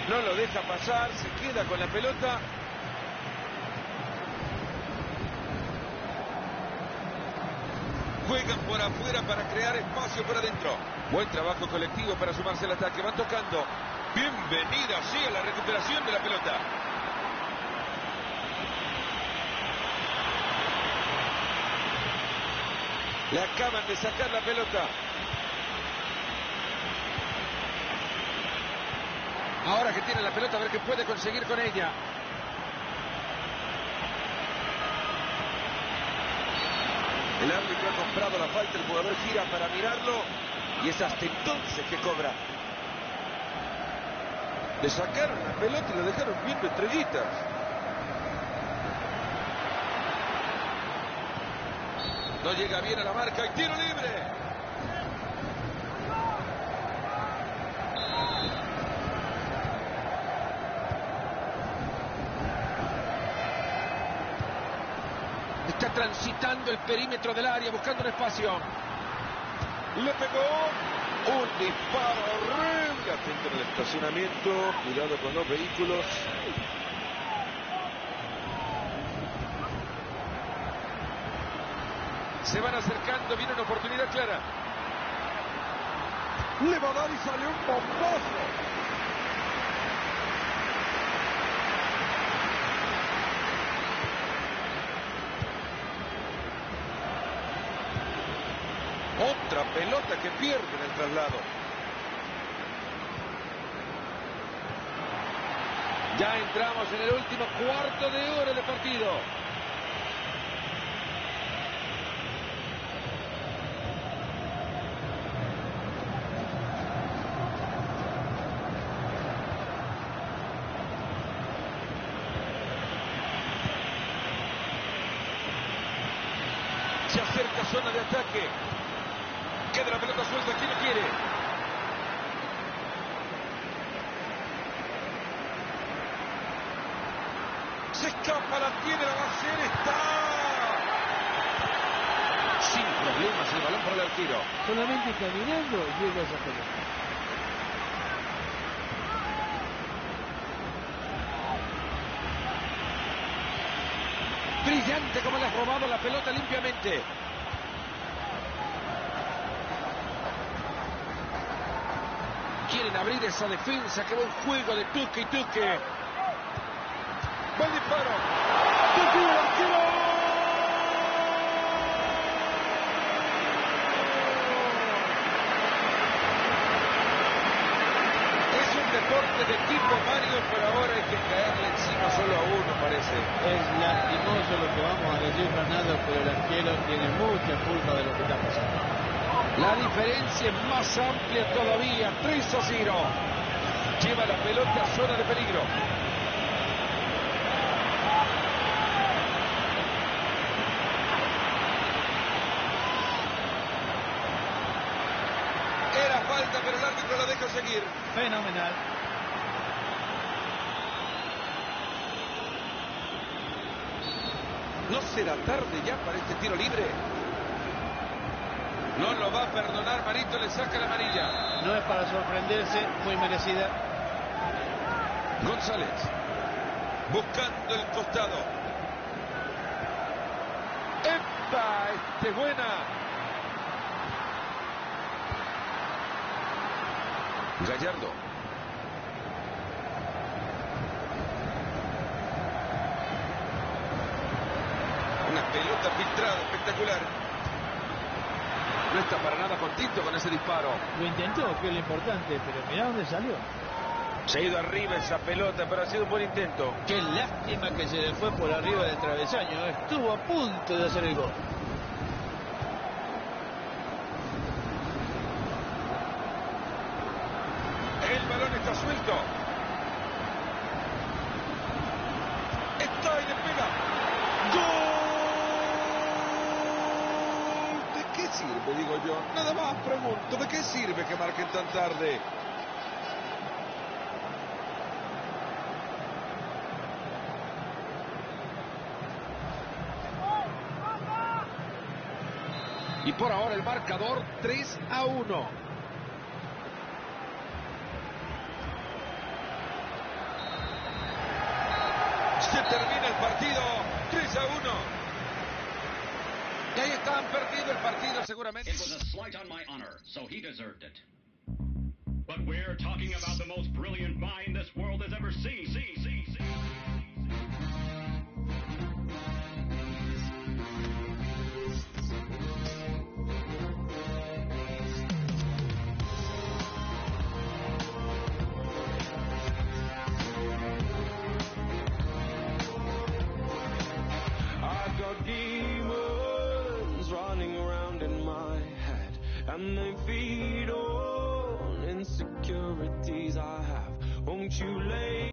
[SPEAKER 4] No lo deja pasar. Se queda con la pelota. Juegan por afuera para crear espacio por adentro. Buen trabajo colectivo para sumarse al ataque. Van tocando. Bienvenida, sí, a la recuperación de la pelota. Le acaban de sacar la pelota. Ahora que tiene la pelota, a ver qué puede conseguir con ella. El árbitro ha comprado la falta, el jugador gira para mirarlo y es hasta entonces que cobra. Le sacaron la pelota y lo dejaron viendo estrellitas. No llega bien a la marca y tiro libre. Está transitando el perímetro del área, buscando un espacio. Le pegó. Un disparo horrible. Atento en el estacionamiento. Cuidado con los vehículos. Se van acercando. Viene una oportunidad clara. Le va a dar y sale un bombazo. Otra pelota que pierde en el traslado. Ya entramos en el último cuarto de hora de partido. Se acerca zona de ataque. Queda la pelota suelta. ¿Quién lo quiere? Se escapa, la tiene, la va a hacer. Está sin problemas el balón para el arquero.
[SPEAKER 1] Solamente caminando llega a esa pelota.
[SPEAKER 4] Brillante como le has robado la pelota limpiamente. Quieren abrir esa defensa. Qué buen juego de Tuque y Tuque. Buen disparo. Tuque, el arquero. Es un deporte de equipo, Mario, pero ahora hay que caerle encima solo a uno, parece.
[SPEAKER 3] Es lastimoso lo que vamos a decir, Fernando, pero el arquero tiene mucha culpa de lo que está pasando.
[SPEAKER 4] La diferencia es más amplia todavía. 3-0. Lleva la pelota a zona de peligro. Era falta, pero el árbitro la deja seguir.
[SPEAKER 3] Fenomenal.
[SPEAKER 4] ¿No será tarde ya para este tiro libre? No lo va a perdonar, Marito, le saca la amarilla.
[SPEAKER 3] No es para sorprenderse, muy merecida.
[SPEAKER 4] González, buscando el costado. ¡Epa! ¡Este es buena! Gallardo. Una pelota filtrada, espectacular. No está para nada contento con ese disparo.
[SPEAKER 3] Lo intentó, que es lo importante, pero mirá dónde salió.
[SPEAKER 4] Se ha ido arriba esa pelota, pero ha sido un buen intento.
[SPEAKER 3] Qué lástima que se le fue por arriba del travesaño. Estuvo a punto de hacer el gol.
[SPEAKER 2] El balón está suelto. Está y le pega. ¡Gol! ¿De qué sirve, digo yo? Nada más pregunto, ¿de qué sirve que marquen tan tarde? Y por ahora el marcador 3-1. Se termina el partido 3-1.
[SPEAKER 4] Y ahí está, han perdido el partido seguramente.
[SPEAKER 6] It was a slight on my honor, so he deserved it. But we're talking about the most brilliant mind this world has ever seen.
[SPEAKER 7] I've got demons running around in my head, and they feed on insecurities I have. Won't you lay?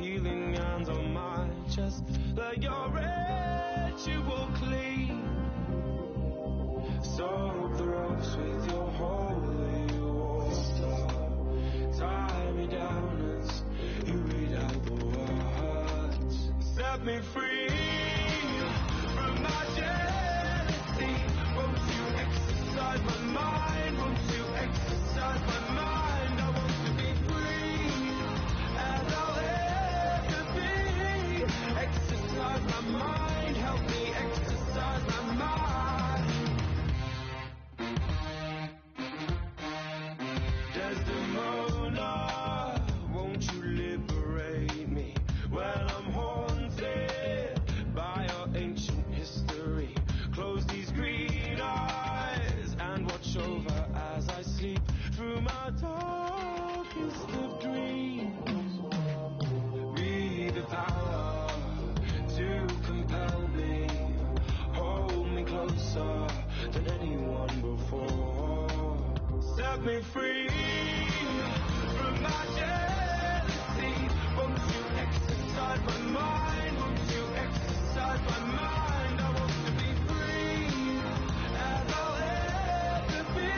[SPEAKER 7] Healing hands on my chest, like your ritual clean. Soak the ropes with your holy water. Tie me down as you read out the words. Set me free from my jealousy. Won't you exercise my mind? Won't you exercise my mind? I want to be free as I'll ever be. Exercise my mind, help me exercise my mind. Desdemona, won't you liberate me when I'm haunted by your ancient history? Close these green eyes and watch over as I sleep through my darkest of dreams. Be the power to compel me, hold me closer than anyone before. Set me free from my jealousy. Won't you exercise my mind? Won't you exercise my mind? I want to be free as I'll ever be.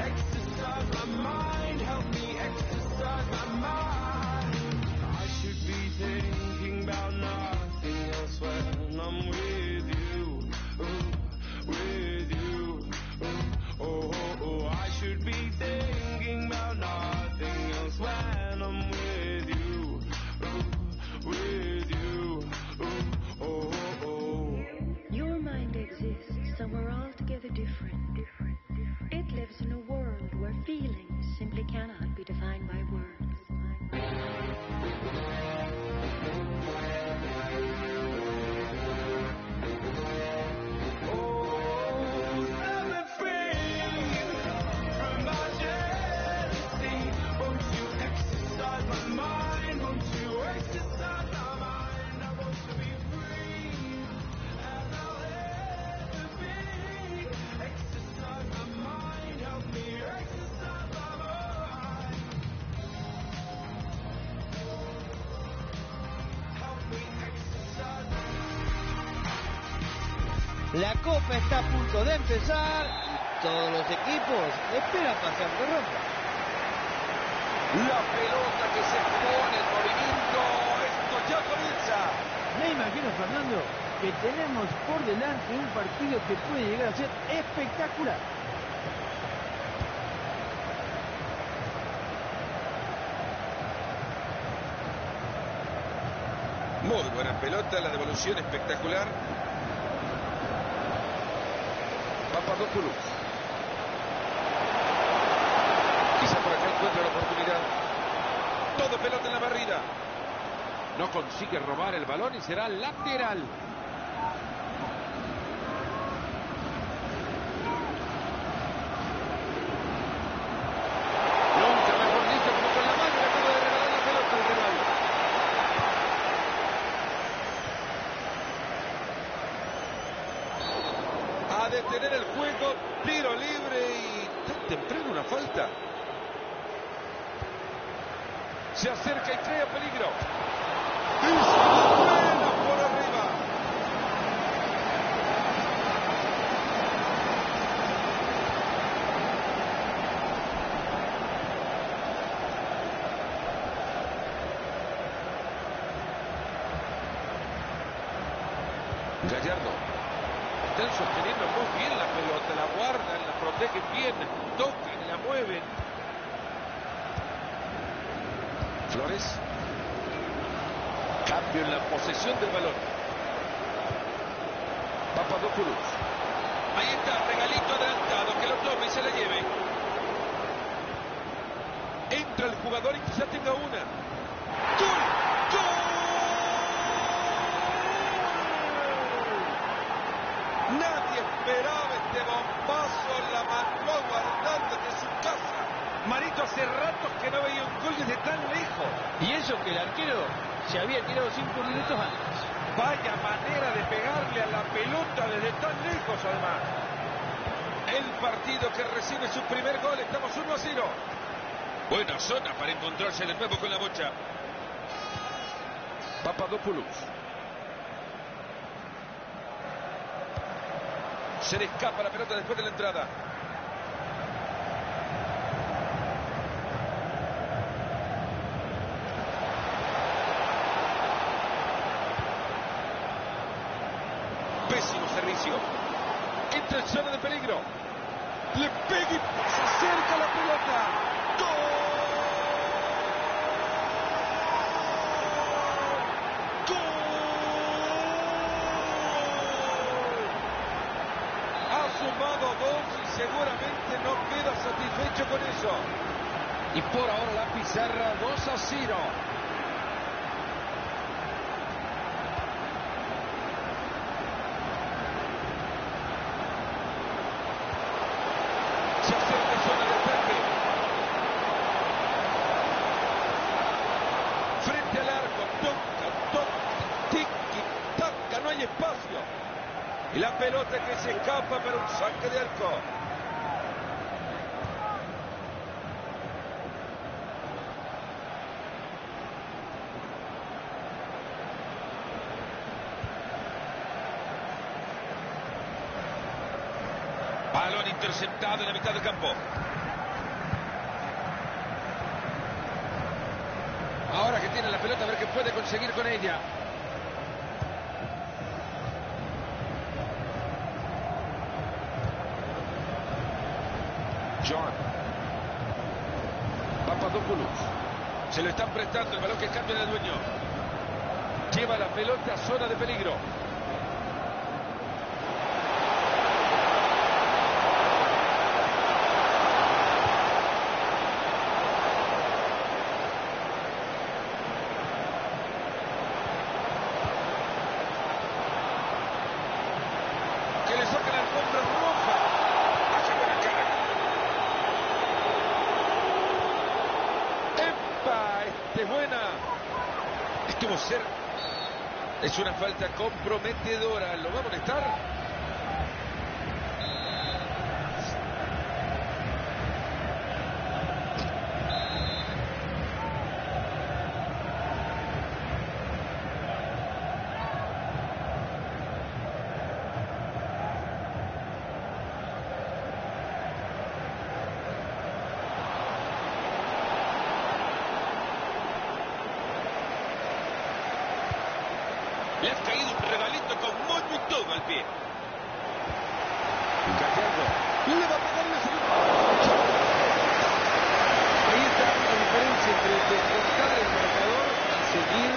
[SPEAKER 7] Exercise my mind, help me exercise my mind. I should be thinking about nothing else when I'm with you, with you. Oh, I should be thinking about nothing else when I'm with you, with you. Oh.
[SPEAKER 8] Your mind exists somewhere altogether different. It lives in a world where feelings simply cannot be defined by words.
[SPEAKER 7] Set me free from my jealousy. Won't you exercise my mind? Won't you exercise my mind? I want to be free as I'll ever be. Exercise my mind, help me exercise my mind. Help me exercise my
[SPEAKER 3] La Copa está a punto de empezar y todos los equipos esperan pasar de ronda.
[SPEAKER 4] La pelota que se pone en movimiento. Esto ya comienza.
[SPEAKER 1] Me imagino, Fernando, que tenemos por delante un partido que puede llegar a ser espectacular.
[SPEAKER 2] Muy buena pelota, la devolución espectacular. Papadopoulos. Quizá por acá encuentra la oportunidad. Todo pelota en la barrida.
[SPEAKER 4] No consigue robar el balón y será lateral. Nunca mejor dicho, como con la mano le acaba de regalar la pelota al rival.
[SPEAKER 2] A detener el juego, tiro libre y tan temprano una falta. Se acerca y crea peligro. ¡Y se la buena por arriba! Gallardo. Están sosteniendo muy bien la pelota, la guardan, la protegen bien, tocan, la mueven. Flores. Cambio en la posesión del balón. Papadopoulos. Ahí está, regalito adelantado, que lo tome y se la lleve. Entra el jugador y quizá tenga una. ¡Gol! ¡Gol! Nadie esperaba este bombazo, la mandó guardando de su casa. Marito, hace ratos que no veía un gol desde tan lejos.
[SPEAKER 3] Y eso que el arquero se había tirado 5 minutos antes.
[SPEAKER 2] Vaya manera de pegarle a la pelota desde tan lejos, además. El partido que recibe su primer gol, estamos 1-0. Buena zona para encontrarse de nuevo con la bocha. Papadopoulos. Se le escapa la pelota después de la entrada. Pésimo servicio. Entra en zona de peligro. Le pega y se acerca la pelota. ¡Gol! Ha sumado 2 y seguramente no queda satisfecho con eso.
[SPEAKER 4] Y por ahora la pizarra 2-0.
[SPEAKER 2] Se acerca en zona de ataque. Frente al arco. Toca, toca, tiki, taca, no hay espacio. Y la pelota que se escapa para un saque de arco. Balón interceptado en la mitad del campo.
[SPEAKER 4] Ahora que tiene la pelota, a ver qué puede conseguir con ella.
[SPEAKER 2] John. Papadopoulos. Se lo están prestando, el balón que cambia del dueño. Lleva la pelota a zona de peligro. Que le saca la alfombra roja. Hace buena cara. ¡Epa! Este es buena. Estuvo cerca. Es una falta comprometedora. ¿Lo va a molestar? Le ha caído un regalito con moño y todo al pie. Gallardo. Le va a pegar en la segunda.
[SPEAKER 1] Ahí está la diferencia entre descontar el marcador y seguir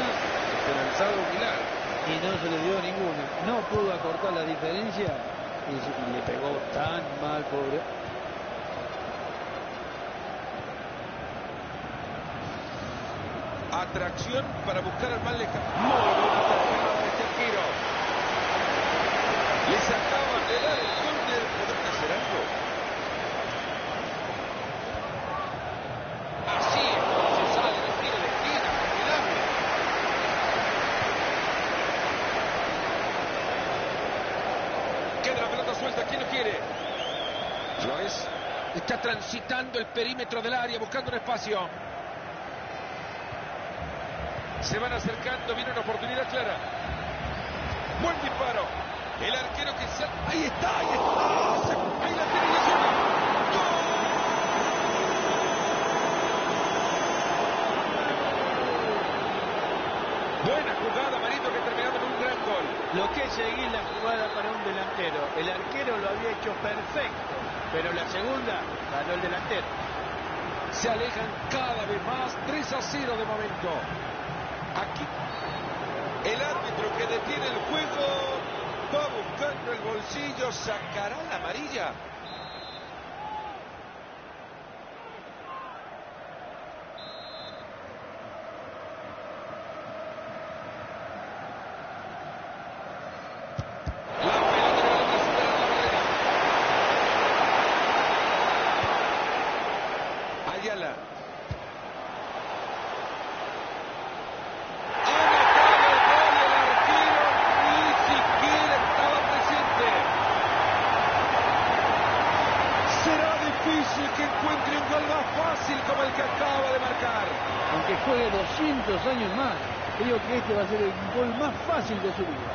[SPEAKER 1] esperanzado milagro. y no se le dio ninguna. No pudo acortar la diferencia y le pegó tan mal, pobre.
[SPEAKER 2] Atracción para buscar al más lejano. Muy buena tajada de este arquero. Les acaban de dar el córner. ¿Podrán hacer algo?
[SPEAKER 4] Así entonces sale el tiro de esquina, formidable.
[SPEAKER 2] Queda la pelota suelta. ¿Quién lo quiere? Flores está transitando el perímetro del área buscando un espacio. Se van acercando, viene una oportunidad clara. Buen disparo. El arquero que se... Ahí está, ahí está. Ahí la tiene y la sube. ¡Gol! Buena jugada, Marito, que terminaba en un gran gol.
[SPEAKER 3] Lo que es seguir la jugada para un delantero. El arquero lo había hecho perfecto, pero la segunda ganó el delantero.
[SPEAKER 2] Se alejan cada vez más. 3-0 de momento. Aquí el árbitro que detiene el juego va buscando el bolsillo. ¿Sacará la amarilla? La pelota que logra superar la barrera. Ayala. Que encuentre un gol más fácil como el que acaba de marcar.
[SPEAKER 1] Aunque juegue 200 años más, creo que este va a ser el gol más fácil de su vida.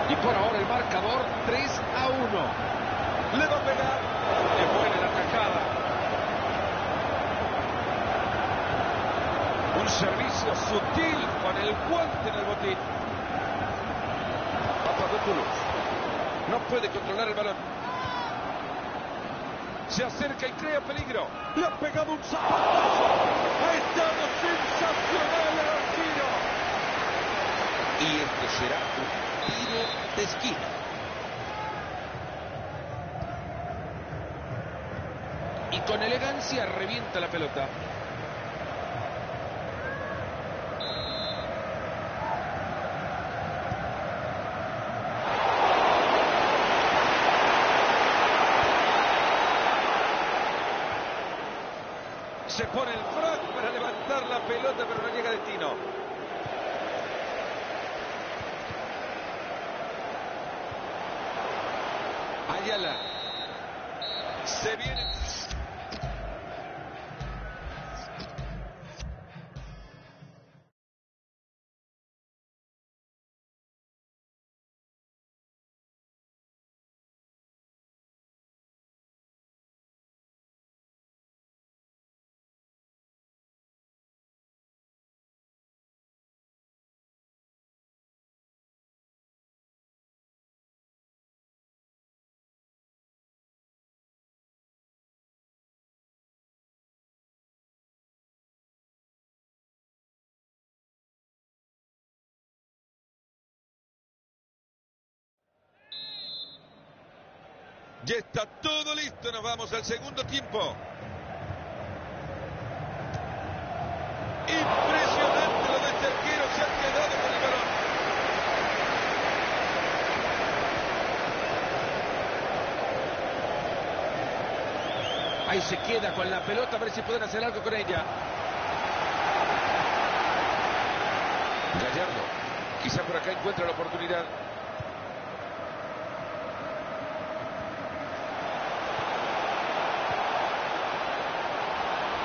[SPEAKER 2] Y por ahora el marcador 3-1. Le va a pegar. Le buena la tajada. Un servicio sutil con el guante en el botín. Papadopoulos no puede controlar el balón. Se acerca y crea peligro. Le ha pegado un zapatazo. Ha estado sensacional el arquero. Y este será un tiro de esquina. Y con elegancia revienta la pelota. Se pone el frac para levantar la pelota, pero no llega a destino. Ayala. Se viene. Ya está todo listo, nos vamos al segundo tiempo. Impresionante lo de este arquero, se ha quedado con el balón. Ahí se queda con la pelota, a ver si pueden hacer algo con ella. Gallardo, quizá por acá encuentra la oportunidad.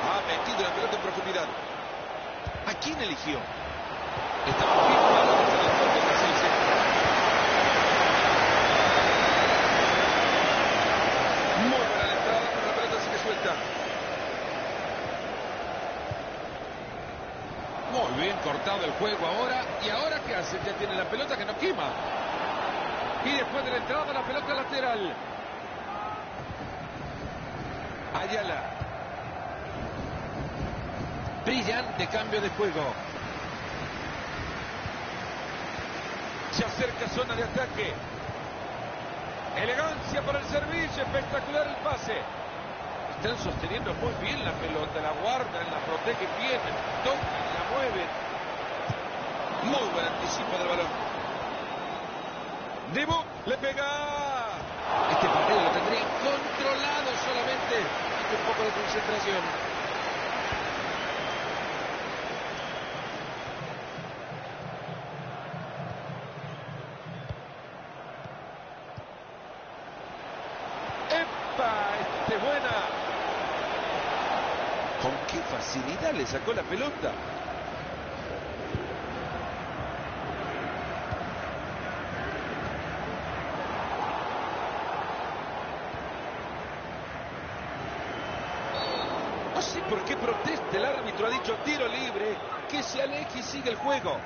[SPEAKER 2] Ha metido la pelota en profundidad. ¿A quién eligió? Está muy bien jugado desde el fondo casi el centro. Muy buena la entrada, pero la pelota sigue suelta. Muy bien cortado el juego ahora. ¿Y ahora qué hace? Ya tiene la pelota que no quema. Y después de la entrada, la pelota lateral. Ayala. Brillante cambio de juego. Se acerca zona de ataque. Elegancia para el servicio, espectacular el pase. Están sosteniendo muy bien la pelota, la guardan, la protegen bien, tocan, la mueven. Muy buen anticipo del balón. Dibu le pega.
[SPEAKER 4] Este partido lo tendría controlado, solamente un poco de concentración.
[SPEAKER 2] ¡Epa! ¡Este es buena! Con qué facilidad le sacó la pelota. No sé por qué protesta. El árbitro ha dicho tiro libre, que se aleje y sigue el juego.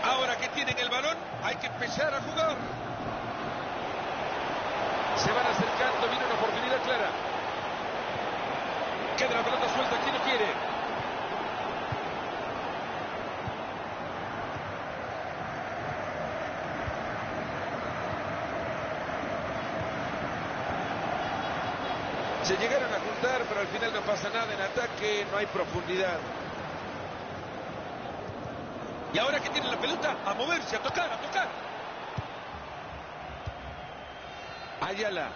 [SPEAKER 2] Ahora que tienen el balón, hay que empezar a jugar. Se van acercando, viene una oportunidad clara. Queda la pelota suelta, ¿quién lo quiere? Se llegaron a juntar, pero al final no pasa nada en ataque, no hay profundidad. Y ahora que tienen la pelota, a moverse, a tocar, a tocar. Ayala.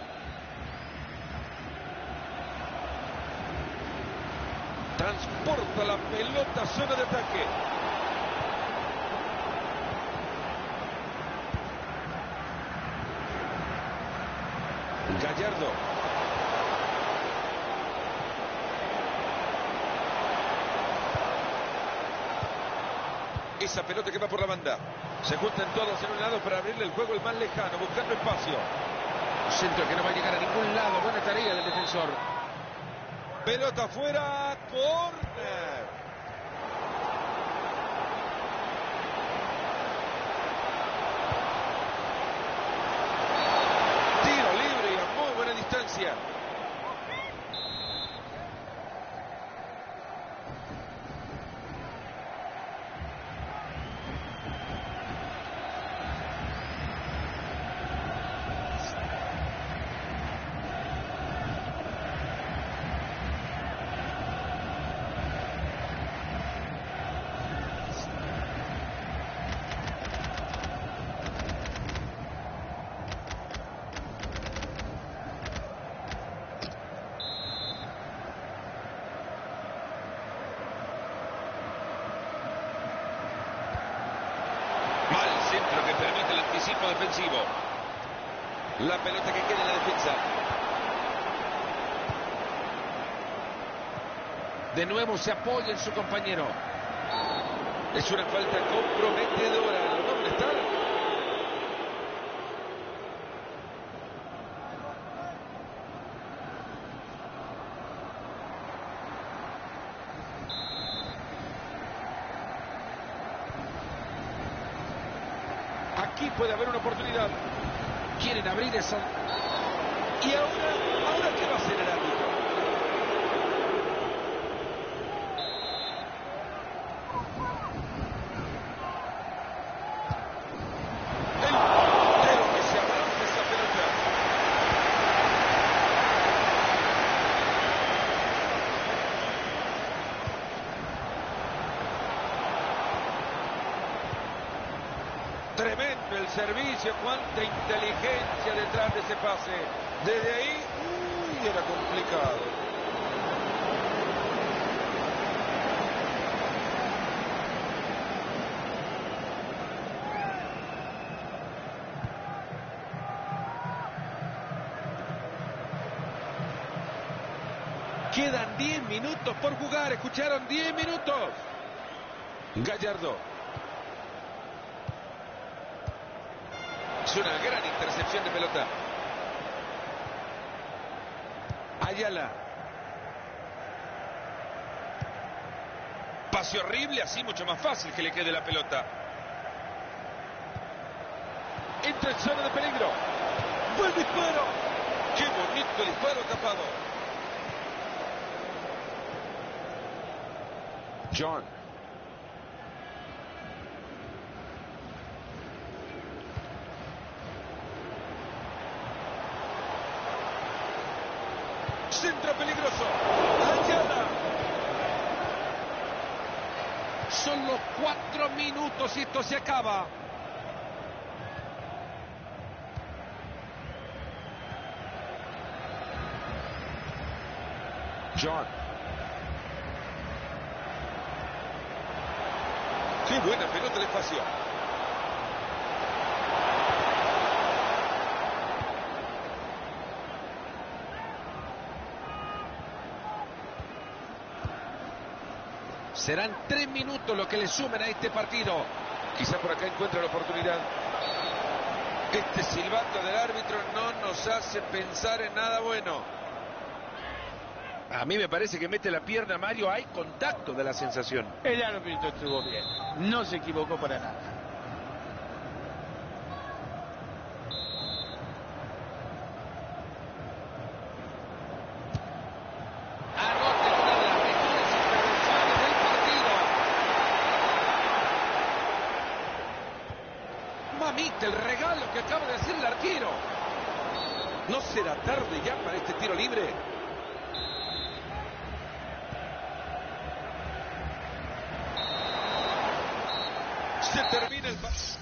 [SPEAKER 2] Transporta la pelota a zona de ataque. Gallardo. Esa pelota que va por la banda. Se juntan todos en un lado para abrirle el juego el más lejano, buscando espacio.
[SPEAKER 4] Un centro que no va a llegar a ningún lado. Buena tarea del defensor.
[SPEAKER 2] Pelota afuera, córner. Tiro libre y a muy buena distancia. Centro que permite el anticipo defensivo. La pelota que queda en la defensa.
[SPEAKER 4] De nuevo se apoya en su compañero.
[SPEAKER 2] Es una falta comprometedora. ¿Lo va a molestar? Aquí puede haber una oportunidad.
[SPEAKER 4] Quieren abrir esa.
[SPEAKER 2] ¿Y ahora qué va a hacer el árbitro? El portero que se abraza esa pelota. Tremendo el servicio, cuánta inteligencia detrás de ese pase. Desde ahí, era complicado. Quedan 10 minutos por jugar, escucharon, 10 minutos. Gallardo. Es una gran intercepción de pelota. Ayala. Pase horrible, así mucho más fácil que le quede la pelota. Entra en zona de peligro. ¡Buen disparo! ¡Qué bonito disparo tapado! John. Centro peligroso. Ayala. Solo 4 minutos y esto se acaba. John. Qué buena pelota al espacio. Serán 3 minutos lo que le sumen a este partido. Quizá por acá encuentre la oportunidad. Este silbato del árbitro no nos hace pensar en nada bueno.
[SPEAKER 4] A mí me parece que mete la pierna Mario, hay contacto de la sensación.
[SPEAKER 3] El árbitro estuvo bien, no se equivocó para nada.
[SPEAKER 2] Anote una de las mejores intervenciones del partido. Mamita, el regalo que acaba de hacer el arquero. ¿No será tarde ya para este tiro libre? Se termina el partido.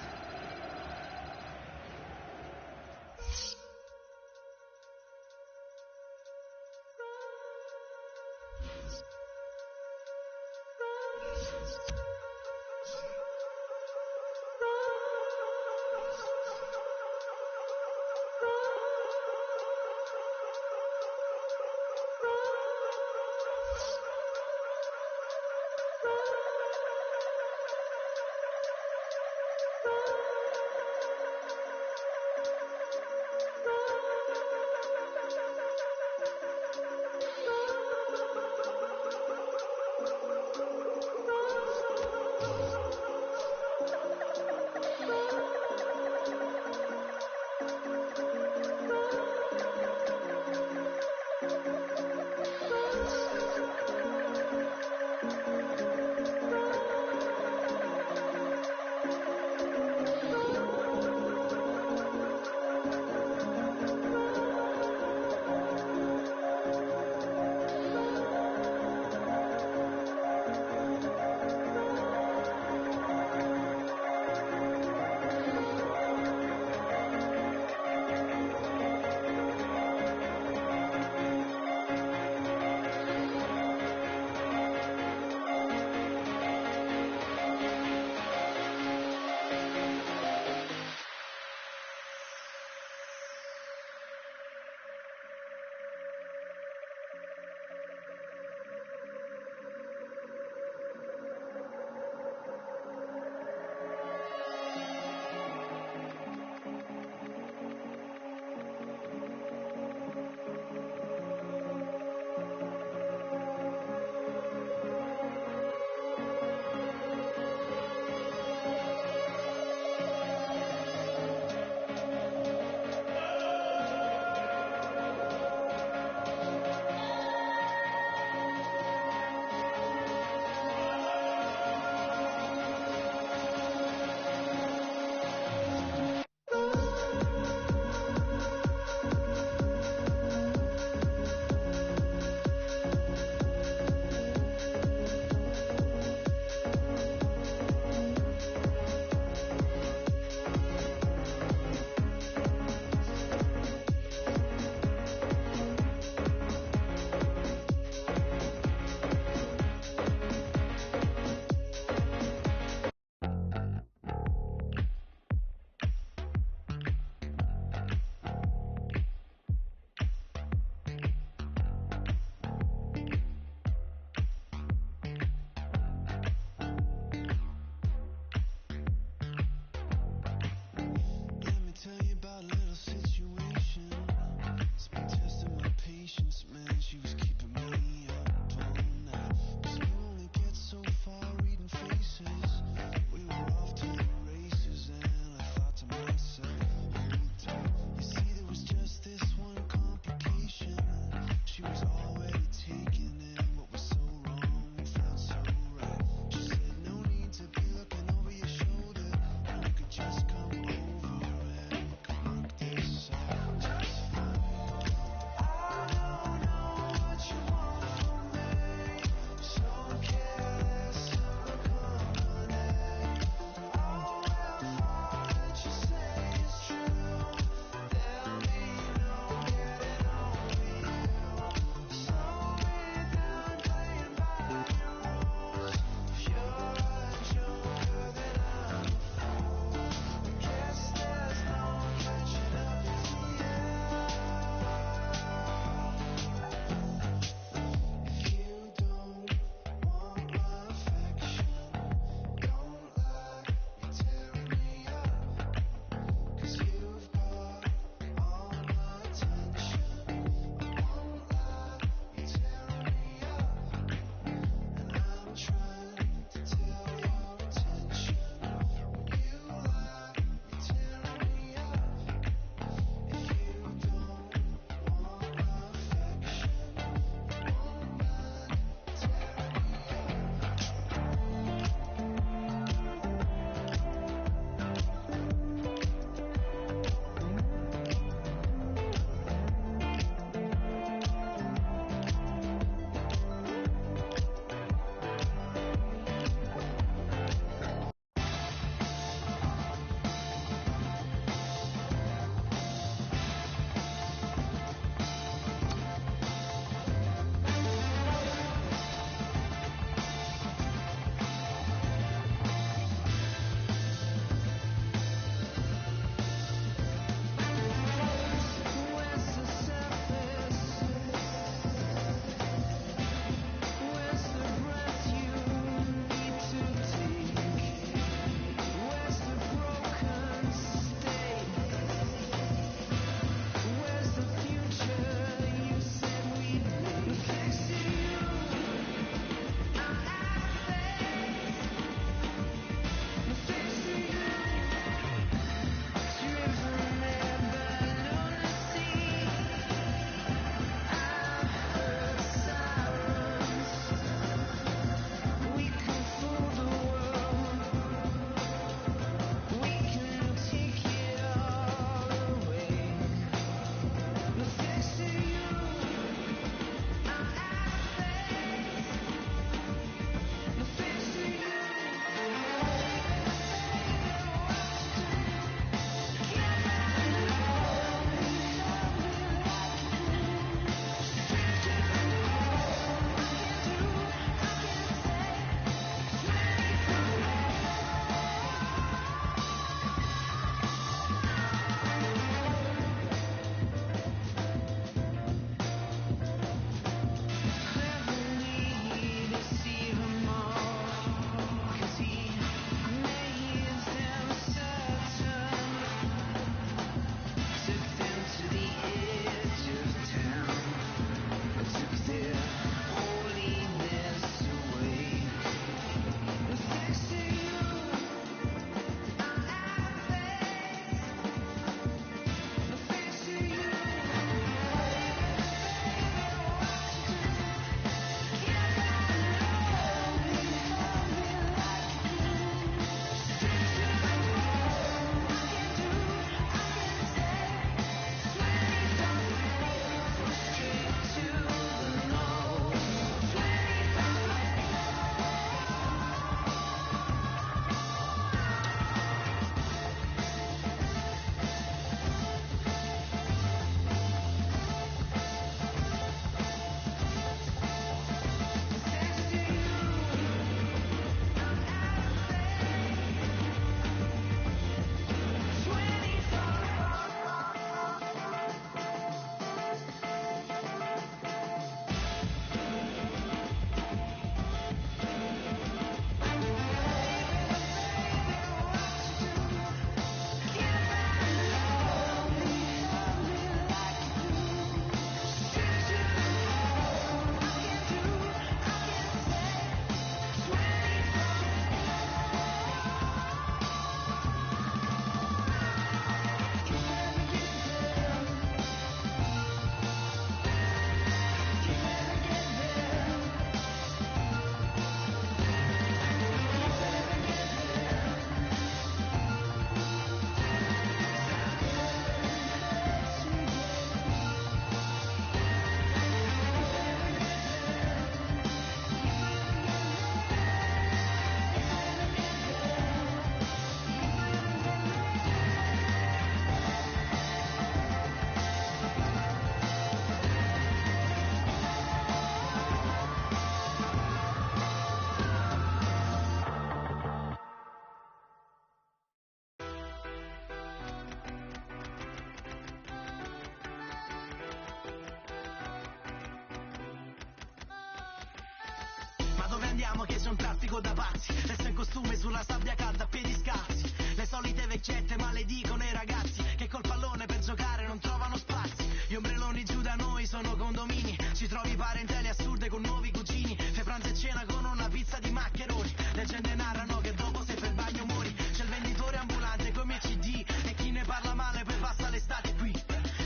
[SPEAKER 9] speriamo che c'è un traffico da pazzi. Resto in costume sulla sabbia calda a piedi scalzi. Le solite vecchiette maledicono i ragazzi che col pallone per giocare non trovano spazi. Gli ombrelloni giù da noi sono condomini. Ci trovi parentele assurde con nuovi cugini. Fai pranzo e cena con una pizza di maccheroni. Leggende narrano che dopo se fai il bagno muori. C'è il venditore ambulante come CD e chi ne parla male poi passa l'estate qui.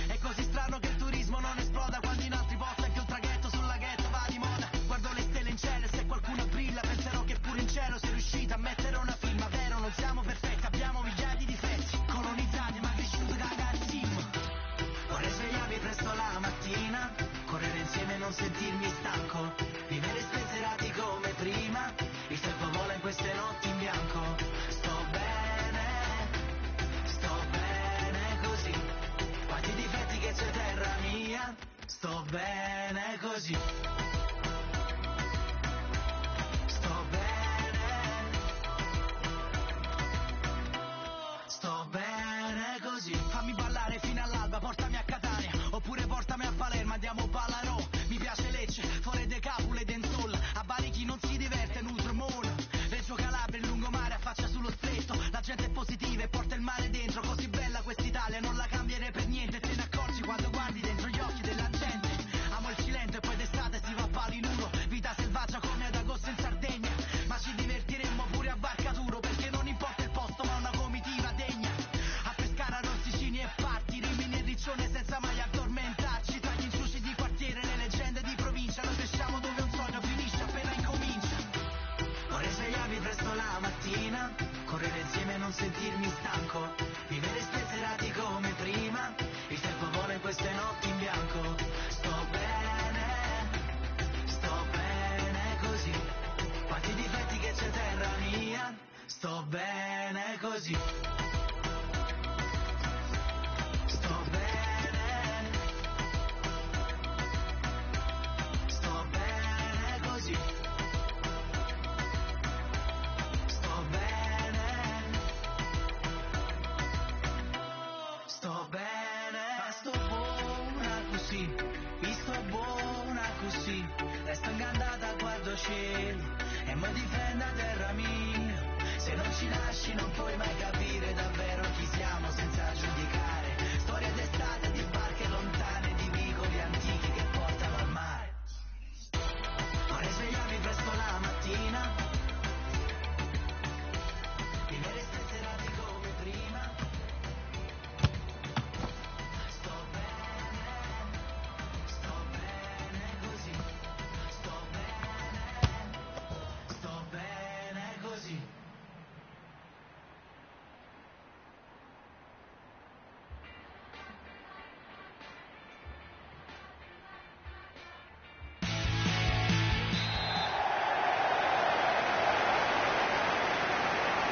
[SPEAKER 9] È così strano che il turismo non esploda quando in altri posti anche un traghetto sul laghetto va di moda. Guardo le stelle in cielo e se qualcuno brilla penserò che pure in cielo sei riuscita a mettere una firma. Vero, non siamo perfetti, abbiamo migliaia di difetti. Colonizzati ma cresciuti da garzino. Vorrei svegliarmi presto la mattina, correre insieme e non sentirmi stanco, vivere spensierati come prima, il tempo vola in queste notti in bianco. Sto bene così, quanti difetti che c'è terra mia, sto bene così. Sto bene così. Fammi ballare fino all'alba, portami a Catania, oppure portami a Palermo, andiamo Ballarò. Mi piace Lecce, fuori de Capule, Denzol. A Bari chi non si diverte, Nutromon. Reggio Calabria, il lungomare affaccia sullo stretto. La gente è positiva e porta il mare dentro. Così bella quest'Italia, non la cambierei per niente. Te ne accorgi quando guardi dentro gli occhi della gente. Amo il Cilento e poi d'estate si va a Palinuro. Vita selvaggia come ad agosto in Sardegna. Ma ci divertiremmo pure a Barcaturo, perché non importa il posto ma una comitiva degna. A pescare a Rossicini e Parti, Rimini e Riccione senza mai addormentarci. Tra gli inciuci di quartiere, le leggende di provincia, noi cresciamo dove un sogno finisce appena incomincia. Vorrei svegliarmi presto la mattina, correre insieme e non sentirmi stanco, vivere spensierati come prima, il tempo vola in queste notti in bianco. Sto bene così, quanti difetti che c'è terra mia, sto bene così. Sto bene così. Sto buona così, mi sto buona così, resto ingandata, guardo cielo e mi difendo a terra mia. Se non ci nasci non puoi mai capire davvero chi siamo senza giudicare. Storie d'estate, di barche lontane, di vicoli antichi che portano al mare. Vorrei svegliarmi presto la mattina, vivere spensierati come prima. Sto bene così, sto bene così.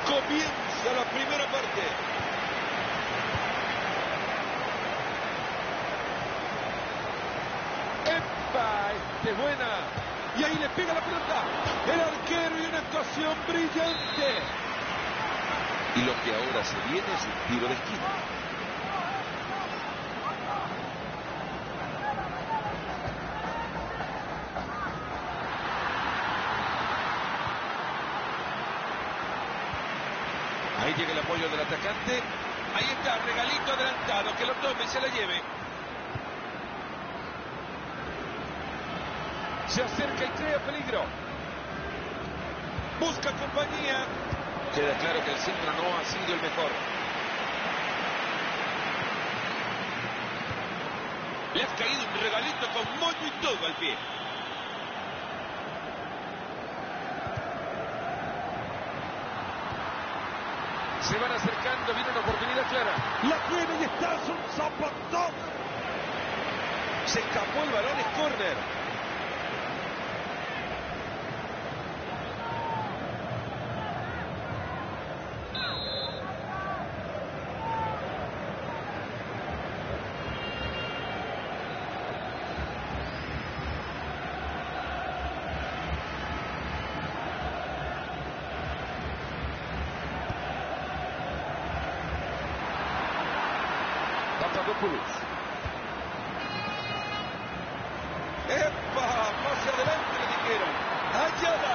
[SPEAKER 2] Comienza la primera parte. ¡Epa! ¡Este es buena! Y ahí le pega la pelota. El arquero y una actuación brillante.
[SPEAKER 4] Y lo que ahora se viene es un tiro de esquina.
[SPEAKER 2] Ahí llega el apoyo del atacante. Ahí está, regalito adelantado. Que lo tome y se la lleve. Se acerca y crea peligro. Busca compañía.
[SPEAKER 4] Queda claro que el centro no ha sido el mejor.
[SPEAKER 2] Le ha caído un regalito con moño y todo al pie. Se van acercando, viene una oportunidad clara. La tiene y está, es un zapatón. Se escapó el balón, es córner. Papadopoulos. ¡Epa! Más adelante le dijeron. ¡Ayala!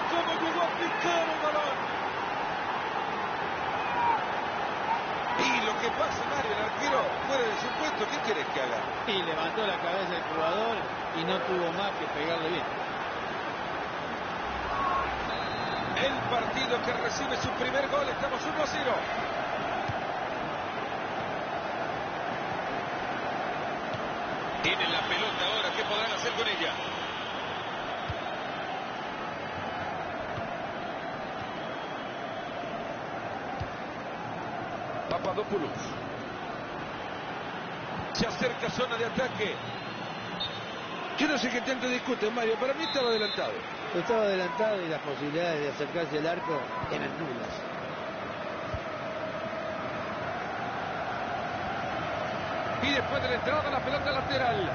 [SPEAKER 2] cómo llegó a picar el balón! Y lo que pasa, Mario, el arquero fuera de su puesto, ¿qué querés que haga?
[SPEAKER 3] Y levantó la cabeza del jugador y no tuvo más que pegarle bien.
[SPEAKER 2] El partido que recibe su primer gol, estamos 1-0. Tienen la pelota ahora, ¿qué podrán hacer con ella? Papadopoulos. Se acerca zona de ataque. Yo no sé qué tanto discuten, Mario. Para mí estaba adelantado.
[SPEAKER 1] Estaba adelantado y las posibilidades de acercarse al arco eran nulas.
[SPEAKER 2] Y después de la entrada, la pelota lateral.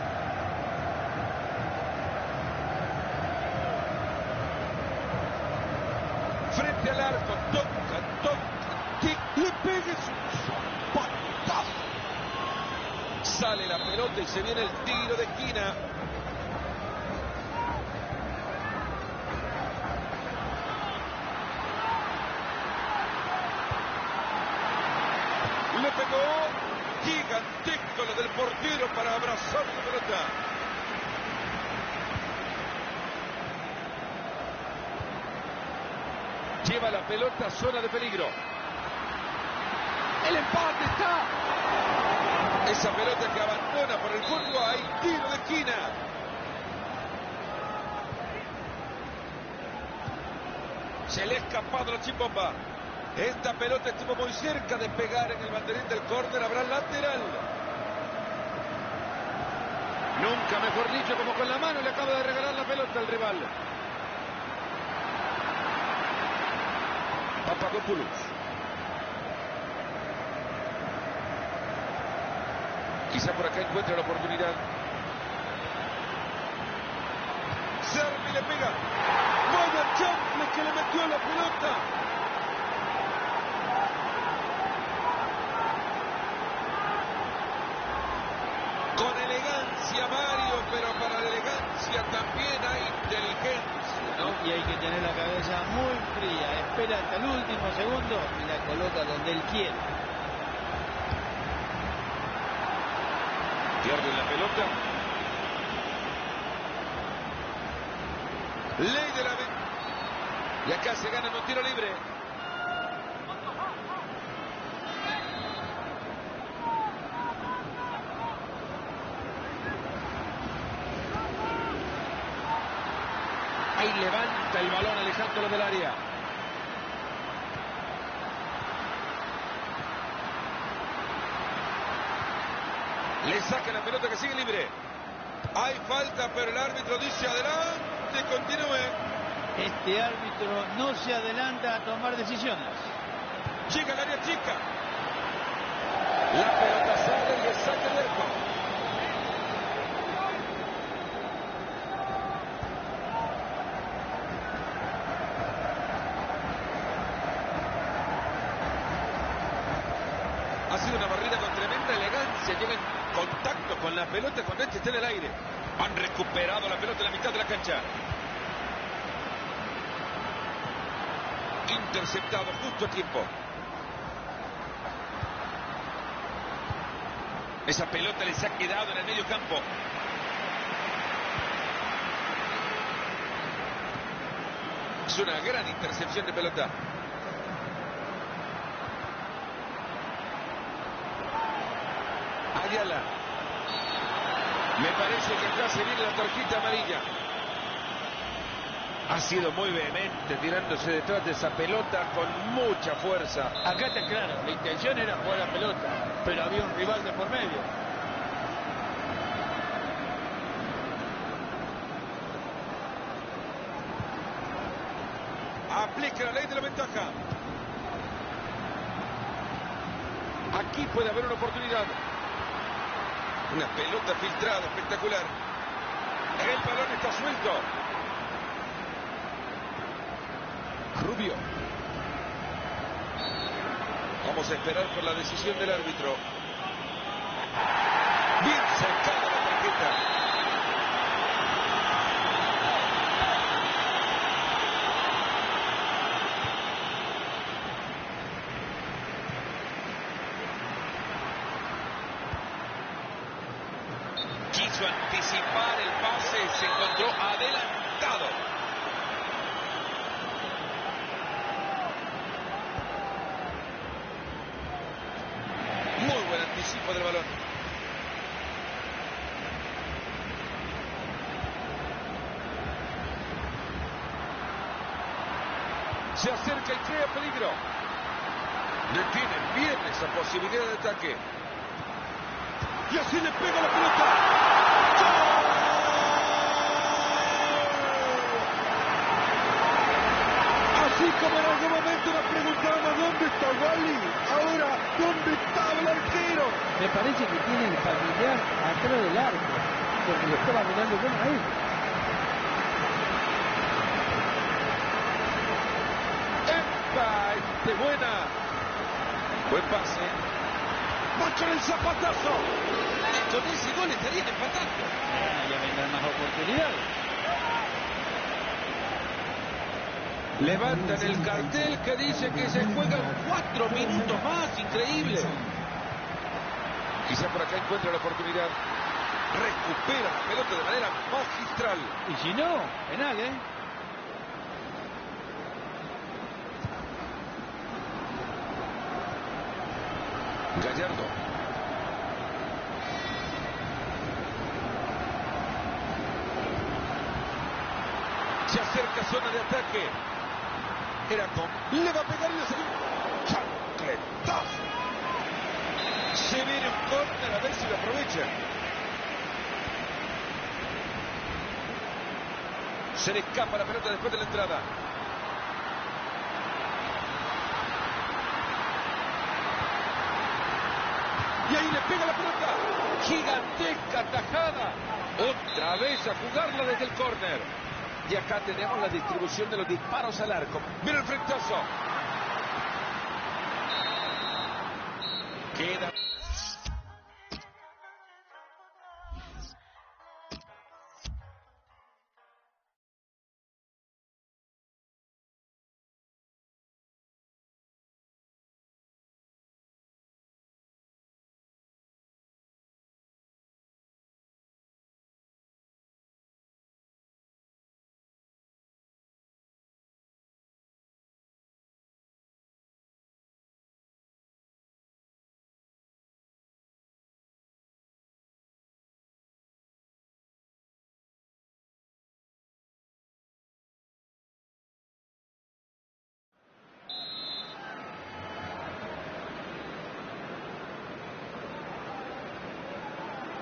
[SPEAKER 2] Frente al arco. Toca. Tic, le pega su patazo. Sale la pelota y se viene el tiro de esquina. Le pegó. Gigantesco lo del portero para abrazar la pelota. Lleva la pelota a zona de peligro. El empate está. Esa pelota que abandona por el fondo, hay tiro de esquina. Se le ha escapado la chimbomba. Esta pelota estuvo muy cerca de pegar en el banderín del córner. Habrá lateral. Nunca mejor dicho, como con la mano le acaba de regalar la pelota al rival. Papadopoulos. Quizá por acá encuentre la oportunidad. Servi le pega. Vaya chanfle que le metió la pelota. Con elegancia, Mario, pero para la elegancia también hay inteligencia, ¿no?
[SPEAKER 3] Y hay que tener la cabeza muy fría. Espera hasta el último segundo y la coloca donde él quiere.
[SPEAKER 2] Pierden la pelota. Ley de la... Y acá se gana un tiro libre. Ahí levanta el balón alejándolo del área. Le saca la pelota que sigue libre. Hay falta, pero el árbitro dice adelante, continúe.
[SPEAKER 3] Este árbitro no se adelanta a tomar decisiones.
[SPEAKER 2] Llega al área chica. La pelota sale y es saque de arco. Ha sido una barrida con tremenda elegancia. Llega en contacto con la pelota cuando este está en el aire. Han recuperado la pelota en la mitad de la cancha. Interceptado justo a tiempo. Esa pelota les ha quedado en el medio campo. Es una gran intercepción de pelota. Ayala. Me parece que acá se viene la tarjeta amarilla. Ha sido muy vehemente tirándose detrás de esa pelota con mucha fuerza.
[SPEAKER 3] Acá está claro, la intención era jugar la pelota, pero había un rival de por medio.
[SPEAKER 2] Aplica la ley de la ventaja. Aquí puede haber una oportunidad. Una pelota filtrada, espectacular. El balón está suelto. Rubio. Vamos a esperar por la decisión del árbitro. Bien sacada la tarjeta.
[SPEAKER 4] quiso anticipar el pase, se encontró adelantado. Muy buen anticipo del balón. Se acerca y crea peligro. Detienen bien esa posibilidad de ataque.
[SPEAKER 2] Y así le pega la pelota. Así como en algún momento nos preguntábamos dónde está Wally, ahora dónde estaba el arquero.
[SPEAKER 1] Me parece que tiene el familiar atrás del arco, porque lo estaba mirando como ahí.
[SPEAKER 2] ¡Epa! Buena.
[SPEAKER 4] Buen pase.
[SPEAKER 2] Va con el zapatazo.
[SPEAKER 4] Y con ese gol estarían empatando.
[SPEAKER 1] Ya vendrán más oportunidades.
[SPEAKER 4] Levantan el cartel que dice que se juegan 4 minutos más. Increíble. Quizá por acá encuentra la oportunidad. Recupera la pelota de manera magistral.
[SPEAKER 1] Y si no, penal, ¿eh?
[SPEAKER 4] Gallardo. Se acerca a zona de ataque. Era con...
[SPEAKER 2] Le va a pegar y le salió. ¡Chancletazo!
[SPEAKER 4] Se viene un córner, a ver si lo aprovecha. Se le escapa la pelota después de la entrada.
[SPEAKER 2] Y ahí le pega la pelota.
[SPEAKER 4] Gigantesca tajada. Otra vez a jugarla desde el córner. Y acá tenemos la distribución de los disparos al arco. Mira el frentazo. Queda.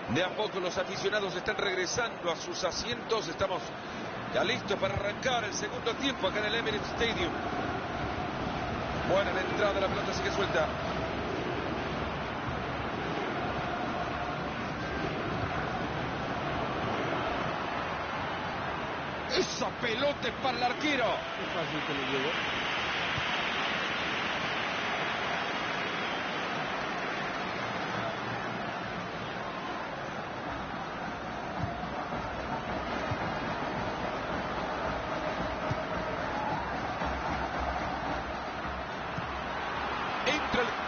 [SPEAKER 4] De a poco los aficionados están regresando a sus asientos. Estamos ya listos para arrancar el segundo tiempo acá en el Emirates Stadium. Buena la entrada, la pelota sigue suelta. Esa pelota es para el arquero.
[SPEAKER 1] Es fácil que lo lleve.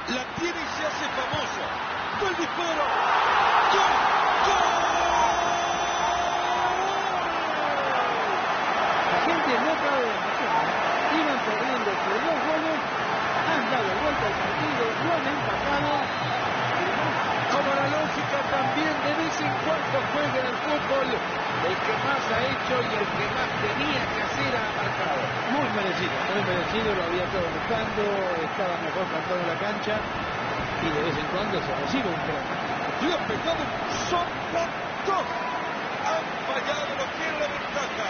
[SPEAKER 2] La tiene y se hace famoso. ¡Fue el disparo!
[SPEAKER 1] La gente no cabe de emoción. Iban perdiendo por 2 goles, han dado vuelta al partido, lo han empatado.
[SPEAKER 4] Como la lógica también de vez en cuando juega en el fútbol. El que más ha hecho y el que más tenía que hacer ha marcado.
[SPEAKER 1] Muy merecido, lo había todo buscando, estaba mejor plantado en la cancha y de vez en cuando se recibe un crack.
[SPEAKER 2] Le ha pegado un zapatazo. Han fallado, lo quiere la ventaja.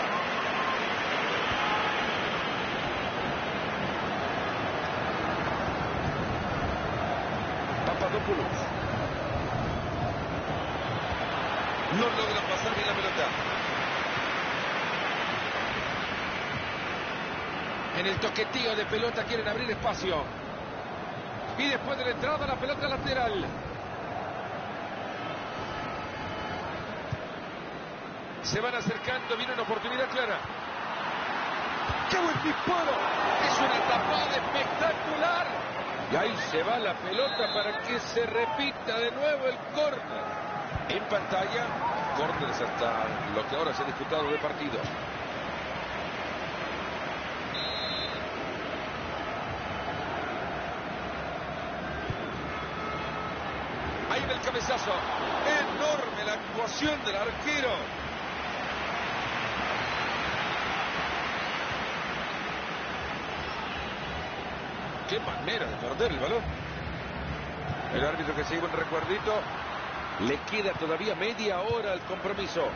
[SPEAKER 4] Papadopoulos.
[SPEAKER 2] No logra pasar bien la pelota.
[SPEAKER 4] En el toqueteo de pelota quieren abrir espacio. Y después de la entrada, la pelota lateral. Se van acercando, viene una oportunidad clara.
[SPEAKER 2] ¡Qué buen disparo!
[SPEAKER 4] Es una tapada espectacular. Y ahí se va la pelota para que se repita de nuevo el córner. En pantalla,
[SPEAKER 2] córneres hasta lo que ahora se ha disputado de partido. Ahí en el cabezazo. Enorme la actuación del arquero. Qué manera de perder el balón. El árbitro que se lleva un recuerdito. Le queda todavía media hora al compromiso.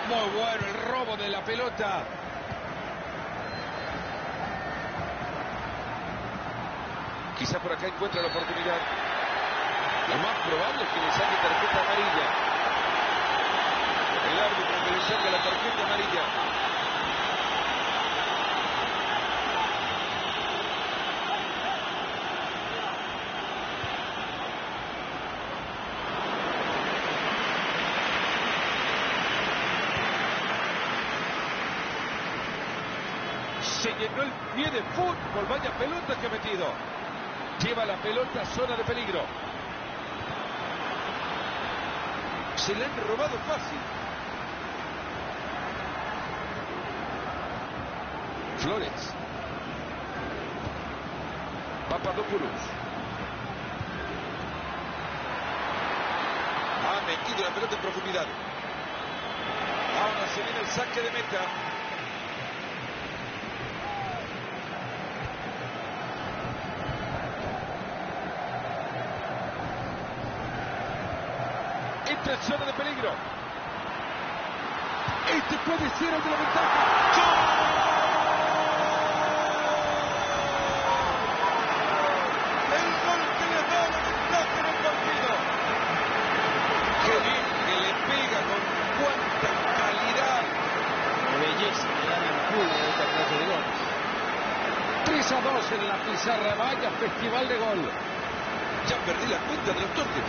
[SPEAKER 2] Muy bueno el robo de la pelota. Quizá por acá encuentra la oportunidad. Lo más probable es que le saque tarjeta amarilla. El árbitro que le saca la tarjeta amarilla. Se llenó el pie de fútbol. Vaya pelota que ha metido. Lleva la pelota a zona de peligro. Se le han robado fácil. Flores. Papadopoulos. Ha metido la pelota en profundidad. Ahora se viene el saque de meta. Entra en zona de peligro. Este puede ser el de la ventaja. El gol que le da la ventaja en el partido. Qué bien que le pega, con cuánta calidad.
[SPEAKER 1] Belleza que dan el fútbol de esta clase de goles. 3-2 en la pizarra. Vaya festival de gol.
[SPEAKER 2] Ya perdí la cuenta de los toques.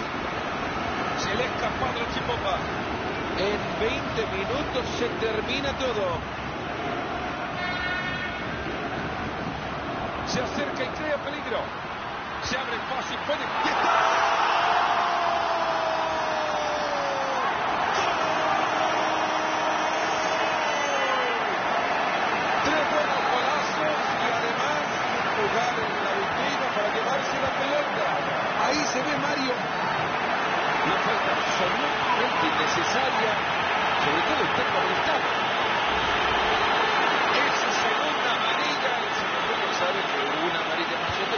[SPEAKER 2] Se le ha escapado el Chipopa. En 20 minutos se termina todo. Se acerca y crea peligro. Se abre fácil, puede. ¡Y está! Tres buenos golazos y además jugar en la vitrina para llevarse la pelota. Ahí se ve Mario. Una falta absolutamente innecesaria, sobre todo está molestado. Es su segunda amarilla, el señor Fútbol sabe que una amarilla más otra.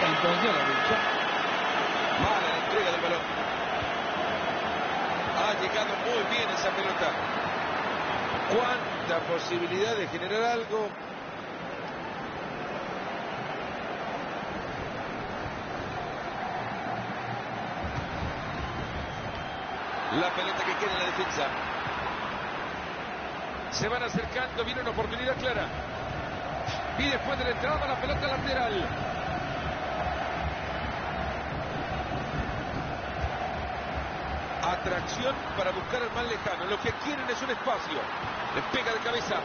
[SPEAKER 1] Entonces la lucha.
[SPEAKER 2] Mala la entrega del balón. Ha llegado muy bien esa pelota. Cuánta posibilidad de generar algo. La pelota que queda en la defensa. Se van acercando, viene una oportunidad clara. Y después de la entrada, la pelota lateral. Atracción para buscar al más lejano. Lo que quieren es un espacio. Les pega de cabeza.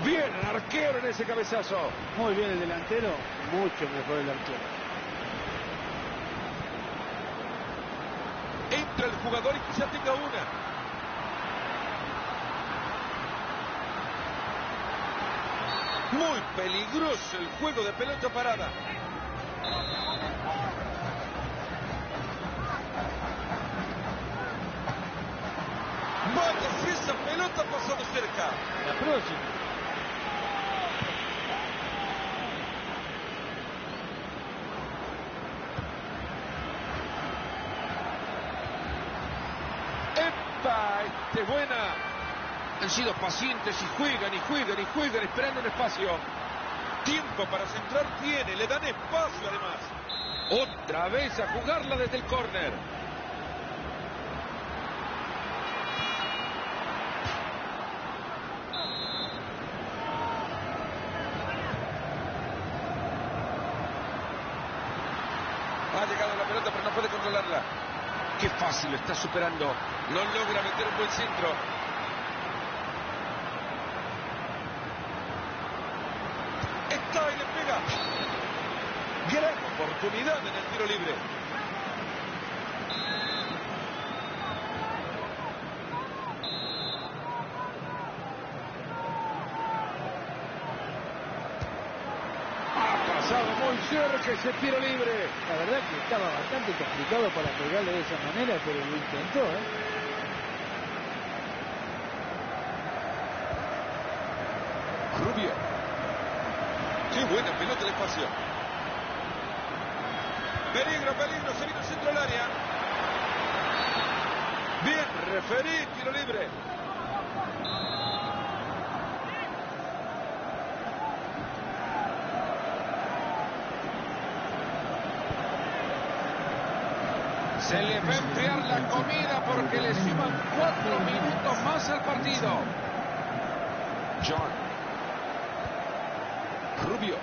[SPEAKER 2] Bien el arquero en ese cabezazo.
[SPEAKER 1] Muy bien el delantero, mucho mejor el arquero.
[SPEAKER 2] Entra el jugador y quizá tenga una. Muy peligroso el juego de pelota parada. Vaya si esa pelota ha pasado cerca.
[SPEAKER 1] La próxima.
[SPEAKER 2] Es buena. Han sido pacientes y juegan y juegan y juegan esperando un espacio. Tiempo para centrar tiene, le dan espacio además. Otra vez a jugarla desde el córner. Ha llegado la pelota pero no puede controlarla. Qué fácil lo está superando. No logra meter un buen centro. Está y le pega. Gran oportunidad en el tiro libre. Conserje ese tiro libre.
[SPEAKER 1] La verdad que estaba bastante complicado para pegarle de esa manera, pero lo intentó, ¿eh?
[SPEAKER 2] Rubio. Qué buena pelota el espacio. Peligro, peligro, se vino el centro del área. Bien, referí, tiro libre.
[SPEAKER 4] Se le va a enfriar la comida porque le suman 4 minutos más al partido.
[SPEAKER 2] John. Rubio.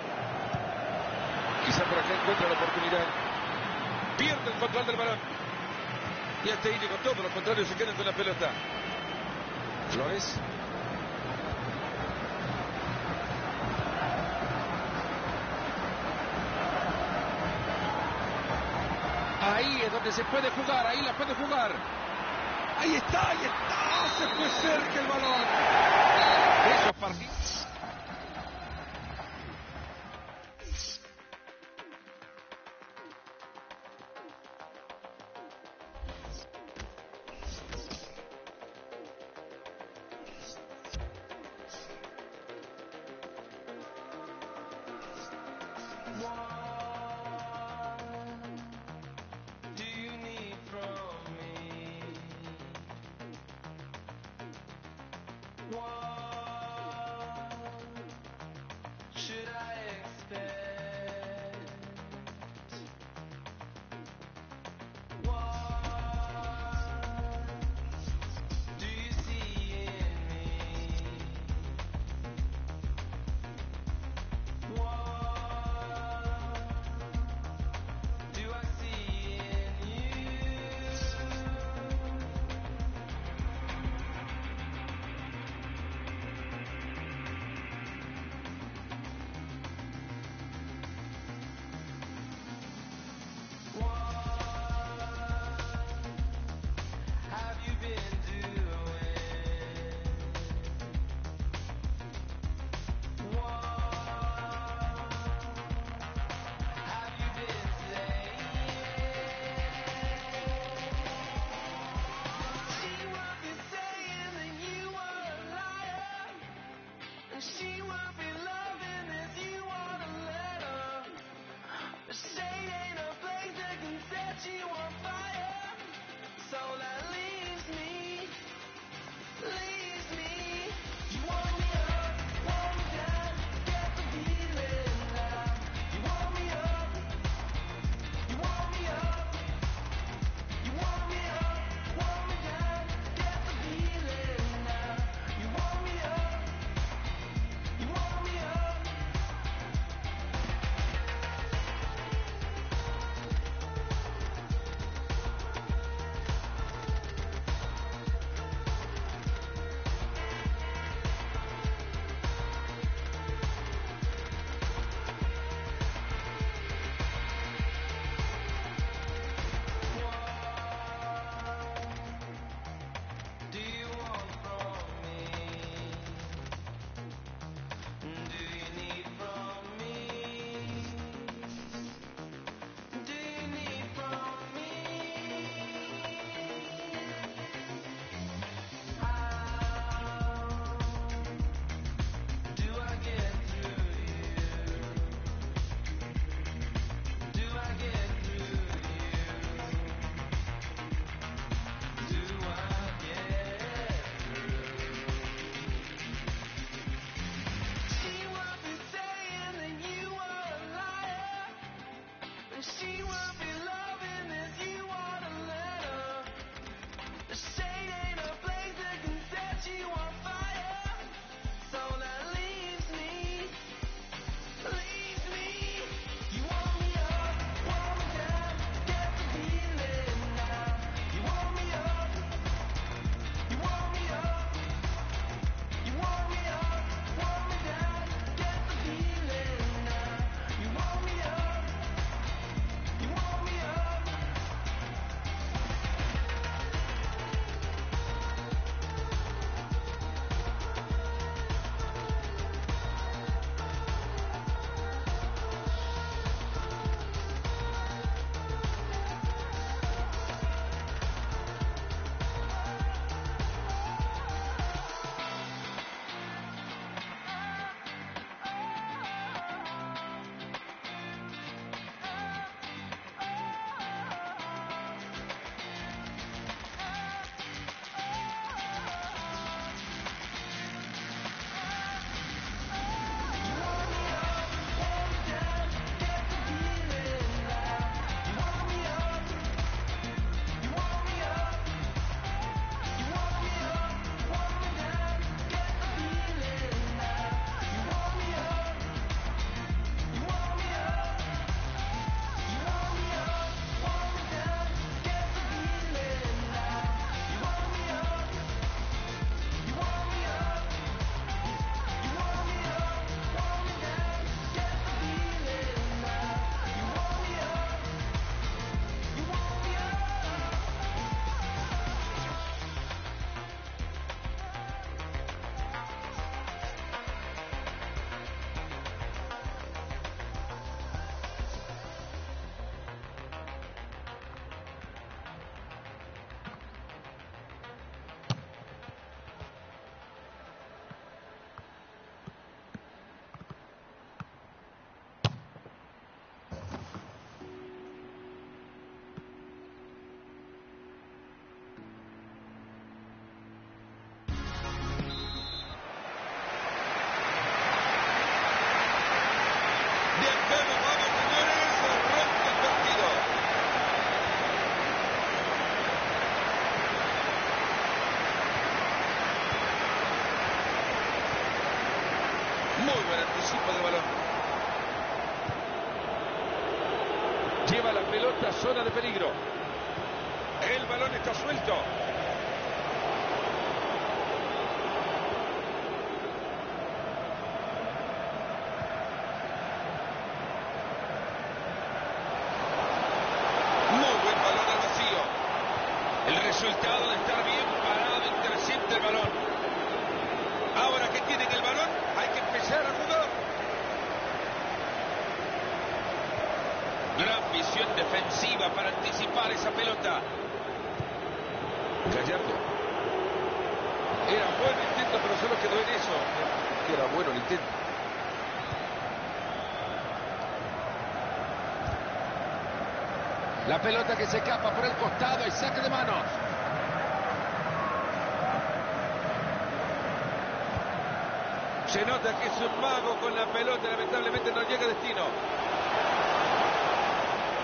[SPEAKER 2] Quizá por acá encuentra la oportunidad. Pierde el control del balón. Y este Íñigo, todo lo contrario, se queda con la pelota. Flores.
[SPEAKER 4] Ahí es donde se puede jugar, ahí la puede jugar.
[SPEAKER 2] Ahí está, ahí está. Se fue cerca el balón.
[SPEAKER 4] Esos partidos.
[SPEAKER 2] Muy buen anticipo de balón. Lleva la pelota a zona de peligro. El balón está suelto. Muy buen balón al vacío. El resultado de estar bien parado intercepta el balón. Ahora que tienen el balón, hay que empezar a jugar. Gran visión defensiva para anticipar esa pelota. Gallardo. Era buen intento, pero solo quedó en eso. Era bueno el intento.
[SPEAKER 4] La pelota que se escapa por el costado y saque de manos.
[SPEAKER 2] Se nota que es un mago con la pelota, lamentablemente no llega a destino.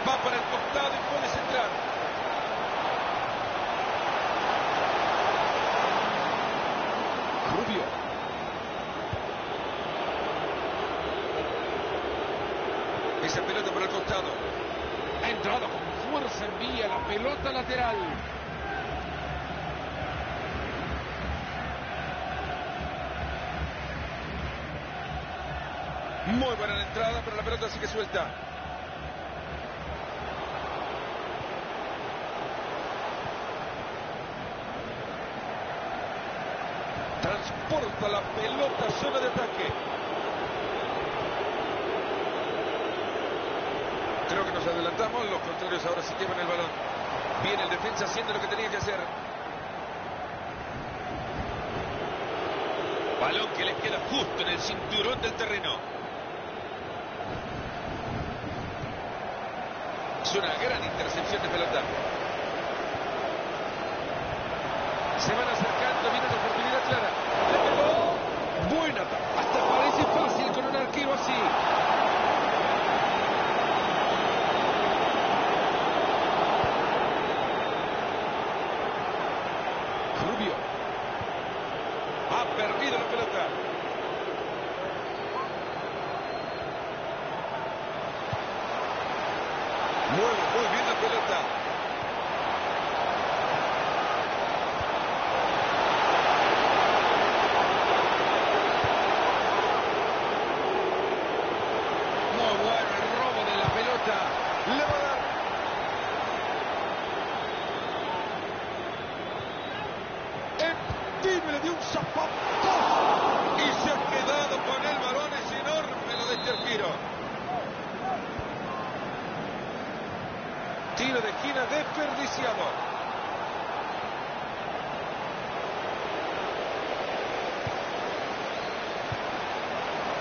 [SPEAKER 2] Va para el costado y puede centrar. Rubio. Esa pelota por el costado.
[SPEAKER 4] Ha entrado con fuerza en vía la pelota lateral.
[SPEAKER 2] Muy buena la entrada, pero la pelota sigue suelta. Transporta la pelota a zona de ataque. Creo que nos adelantamos, los contrarios ahora sí llevan el balón. Viene el defensa haciendo lo que tenía que hacer. Balón que le queda justo en el cinturón del terreno. Es una gran intercepción de pelota. Se van acercando, viene una oportunidad clara. ¡Le pegó! Buena, hasta parece fácil con un arquero así. Rubio. Ha perdido la pelota. Mueve muy bien la pelota.
[SPEAKER 4] Muy bueno el robo de la pelota.
[SPEAKER 2] Le va a dar. Encima le dio un zapatazo. Y se ha quedado con el balón. Es enorme lo de este arquero. Tiro de esquina desperdiciado.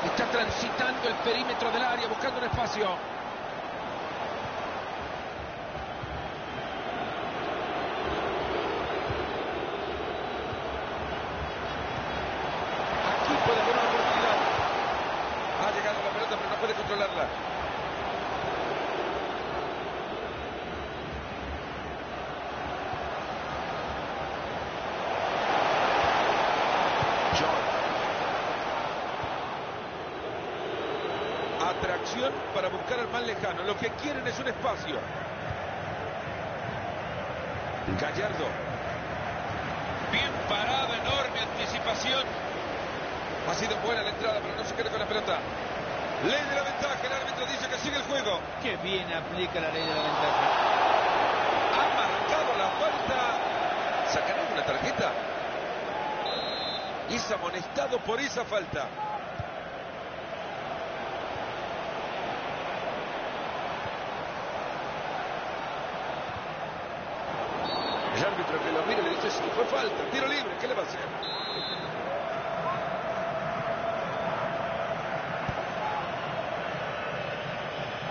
[SPEAKER 4] Está transitando el perímetro del área buscando un espacio.
[SPEAKER 2] Aquí puede haber una oportunidad. Ha llegado la pelota pero no puede controlarla. Atracción para buscar al más lejano. Lo que quieren es un espacio. Gallardo. Bien parado, enorme anticipación. Ha sido buena la entrada, pero no se queda con la pelota. Ley de la ventaja. El árbitro dice que sigue el juego.
[SPEAKER 3] Qué bien aplica la ley de la ventaja.
[SPEAKER 2] Ha marcado la falta. ¿Sacarán una tarjeta? Y es amonestado por esa falta. El árbitro que lo mira le dice, sí, fue falta, tiro libre, ¿qué le va a hacer?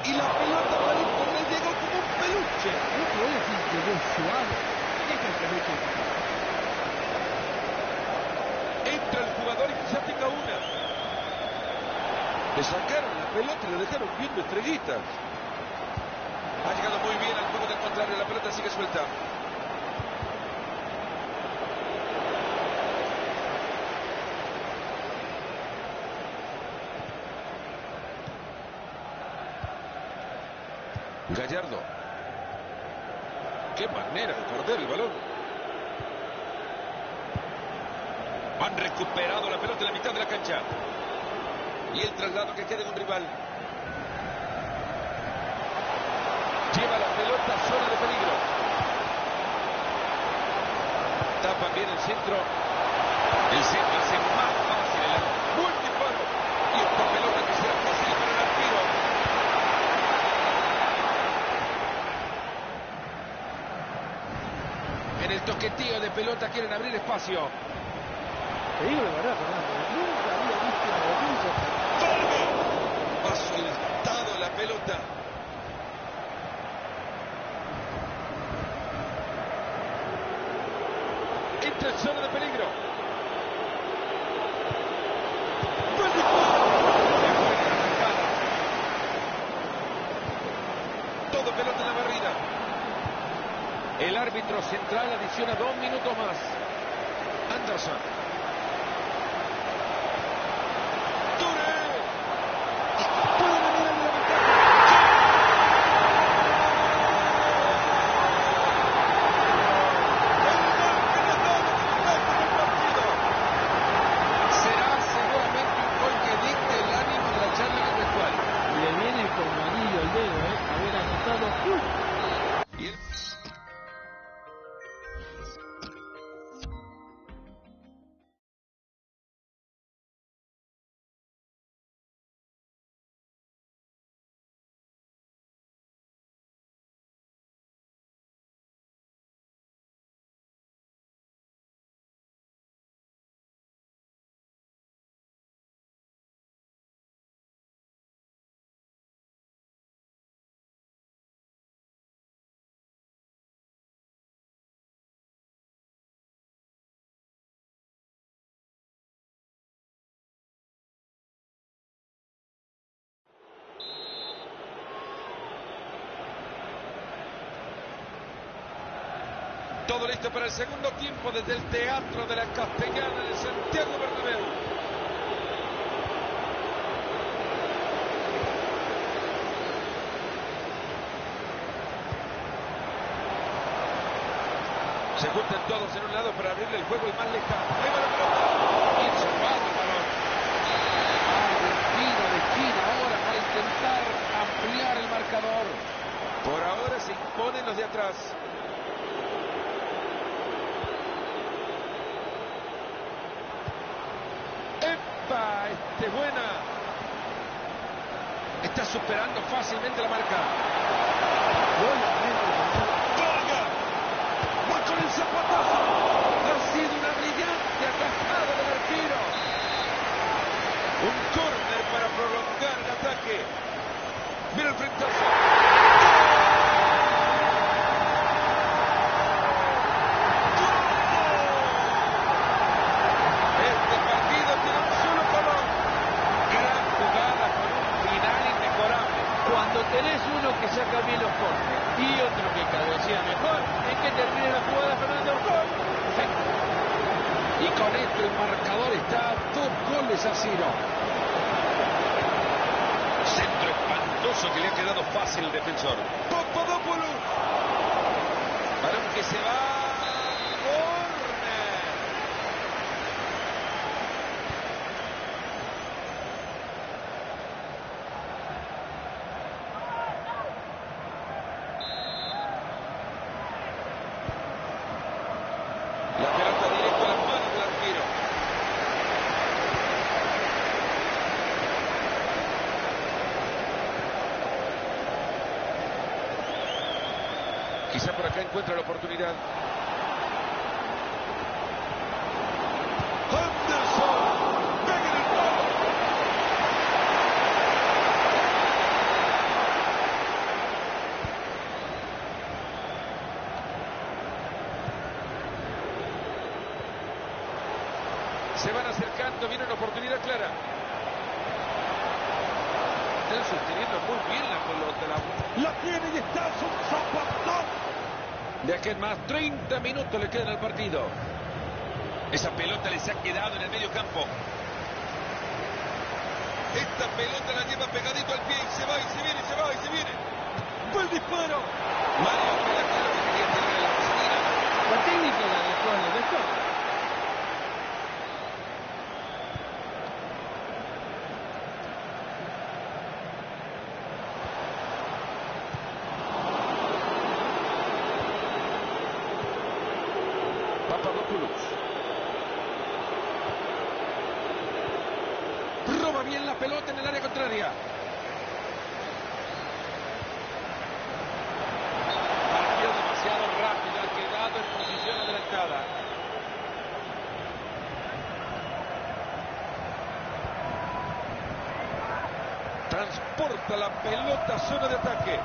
[SPEAKER 2] Y la pelota Marito le llegó como un peluche.
[SPEAKER 1] No puedo decir que llegó suave. Deja el peluche.
[SPEAKER 2] Entra el jugador y quizá tenga una. Le sacaron la pelota y le dejaron viendo estrellitas. Ha llegado muy bien al juego del contrario, la pelota sigue suelta. Gallardo. Qué manera de perder el balón. Han recuperado la pelota en la mitad de la cancha. Y el traslado que queda en un rival. Lleva la pelota a zona de peligro. Tapan bien el centro. El centro hace más fácil el buen disparo. Y esta pelota que será fácil para el arquero. En el toqueteo de pelota quieren abrir espacio.
[SPEAKER 1] Te digo la verdad, Fernando, nunca había visto una defensa.
[SPEAKER 2] Ha soltado la pelota. Entra en zona de peligro. ¡Buen disparo! ¡Qué buena arrancada! Todo pelota en la barrida. El árbitro central adiciona 2 minutos más. Anderson. Todo listo para el segundo tiempo desde el Teatro de la Castellana de Santiago Bernabéu. Se juntan todos en un lado para abrirle el juego y más lejano. Ahí va la pelota. Inservado el balón. Argentina de esquina ahora para intentar ampliar el marcador. Por ahora se imponen los de atrás. Buena. Está superando fácilmente la marca. ¡Carga! ¡Va con el zapatazo! Ha sido una brillante atajada del arquero. Un córner para prolongar el ataque. Mira el frentazo.
[SPEAKER 3] Tenés uno que saca bien los cortes y otro que cabecea mejor. ¿En qué termina la jugada, Fernando? ¡Gol!
[SPEAKER 2] Perfecto. Y con esto el marcador está 2 goles a 0. Centro espantoso que le ha quedado fácil al defensor. Papadopoulos. Balón que se va. Quizá por acá encuentra la oportunidad. Anderson. ¡Pega en el palo! Se van acercando, viene una oportunidad clara. Están sosteniendo muy bien la pelota. La tiene y está su zapatón. De aquí en más 30 minutos le quedan al partido. Esa pelota les ha quedado en el medio campo. Esta pelota la lleva pegadito al pie y se va y se viene, se va y se viene. fue el disparo. Mario queda claro que quería tirar en la piscina.
[SPEAKER 1] La técnica la dejó en el vestuario.
[SPEAKER 2] Papadopoulos. Roba bien la pelota en el área contraria.
[SPEAKER 4] Partió demasiado rápido, ha quedado en posición adelantada.
[SPEAKER 2] Transporta la pelota a zona de ataque.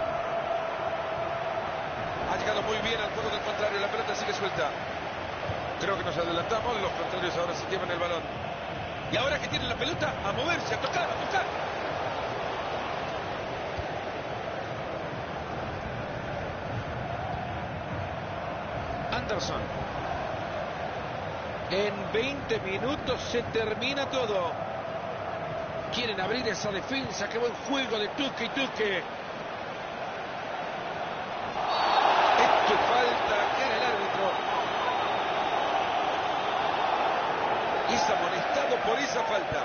[SPEAKER 2] Ha llegado muy bien al juego del contrario. La pelota sigue suelta. Creo que nos adelantamos. Los contrarios ahora se llevan el balón. Y ahora que tienen la pelota, a moverse, a tocar, a tocar. Anderson. En 20 minutos se termina todo. Quieren abrir esa defensa. Qué buen juego de Tuque y Tuque. Esto es falta. ¿Qué era el árbitro? Y es amonestado por esa falta.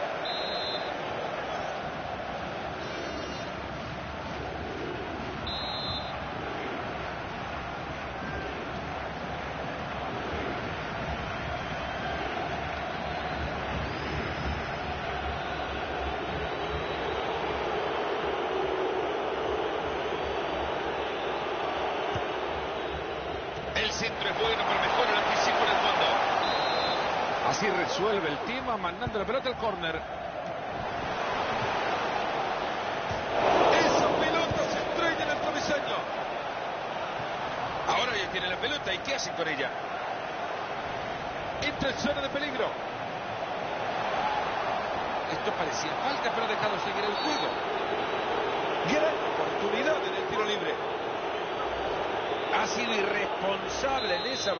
[SPEAKER 4] El centro es bueno, pero mejor el anticipo en el fondo.
[SPEAKER 2] Así resuelve el tema, mandando la pelota al córner. Esa pelota se estrella en el travesaño.
[SPEAKER 4] Ahora ya tiene la pelota, ¿y qué hacen con ella?
[SPEAKER 2] Entra en zona de peligro. Esto parecía falta, pero ha dejado seguir el juego. Gran oportunidad en el tiro libre.
[SPEAKER 4] Ha sido irresponsable en esa...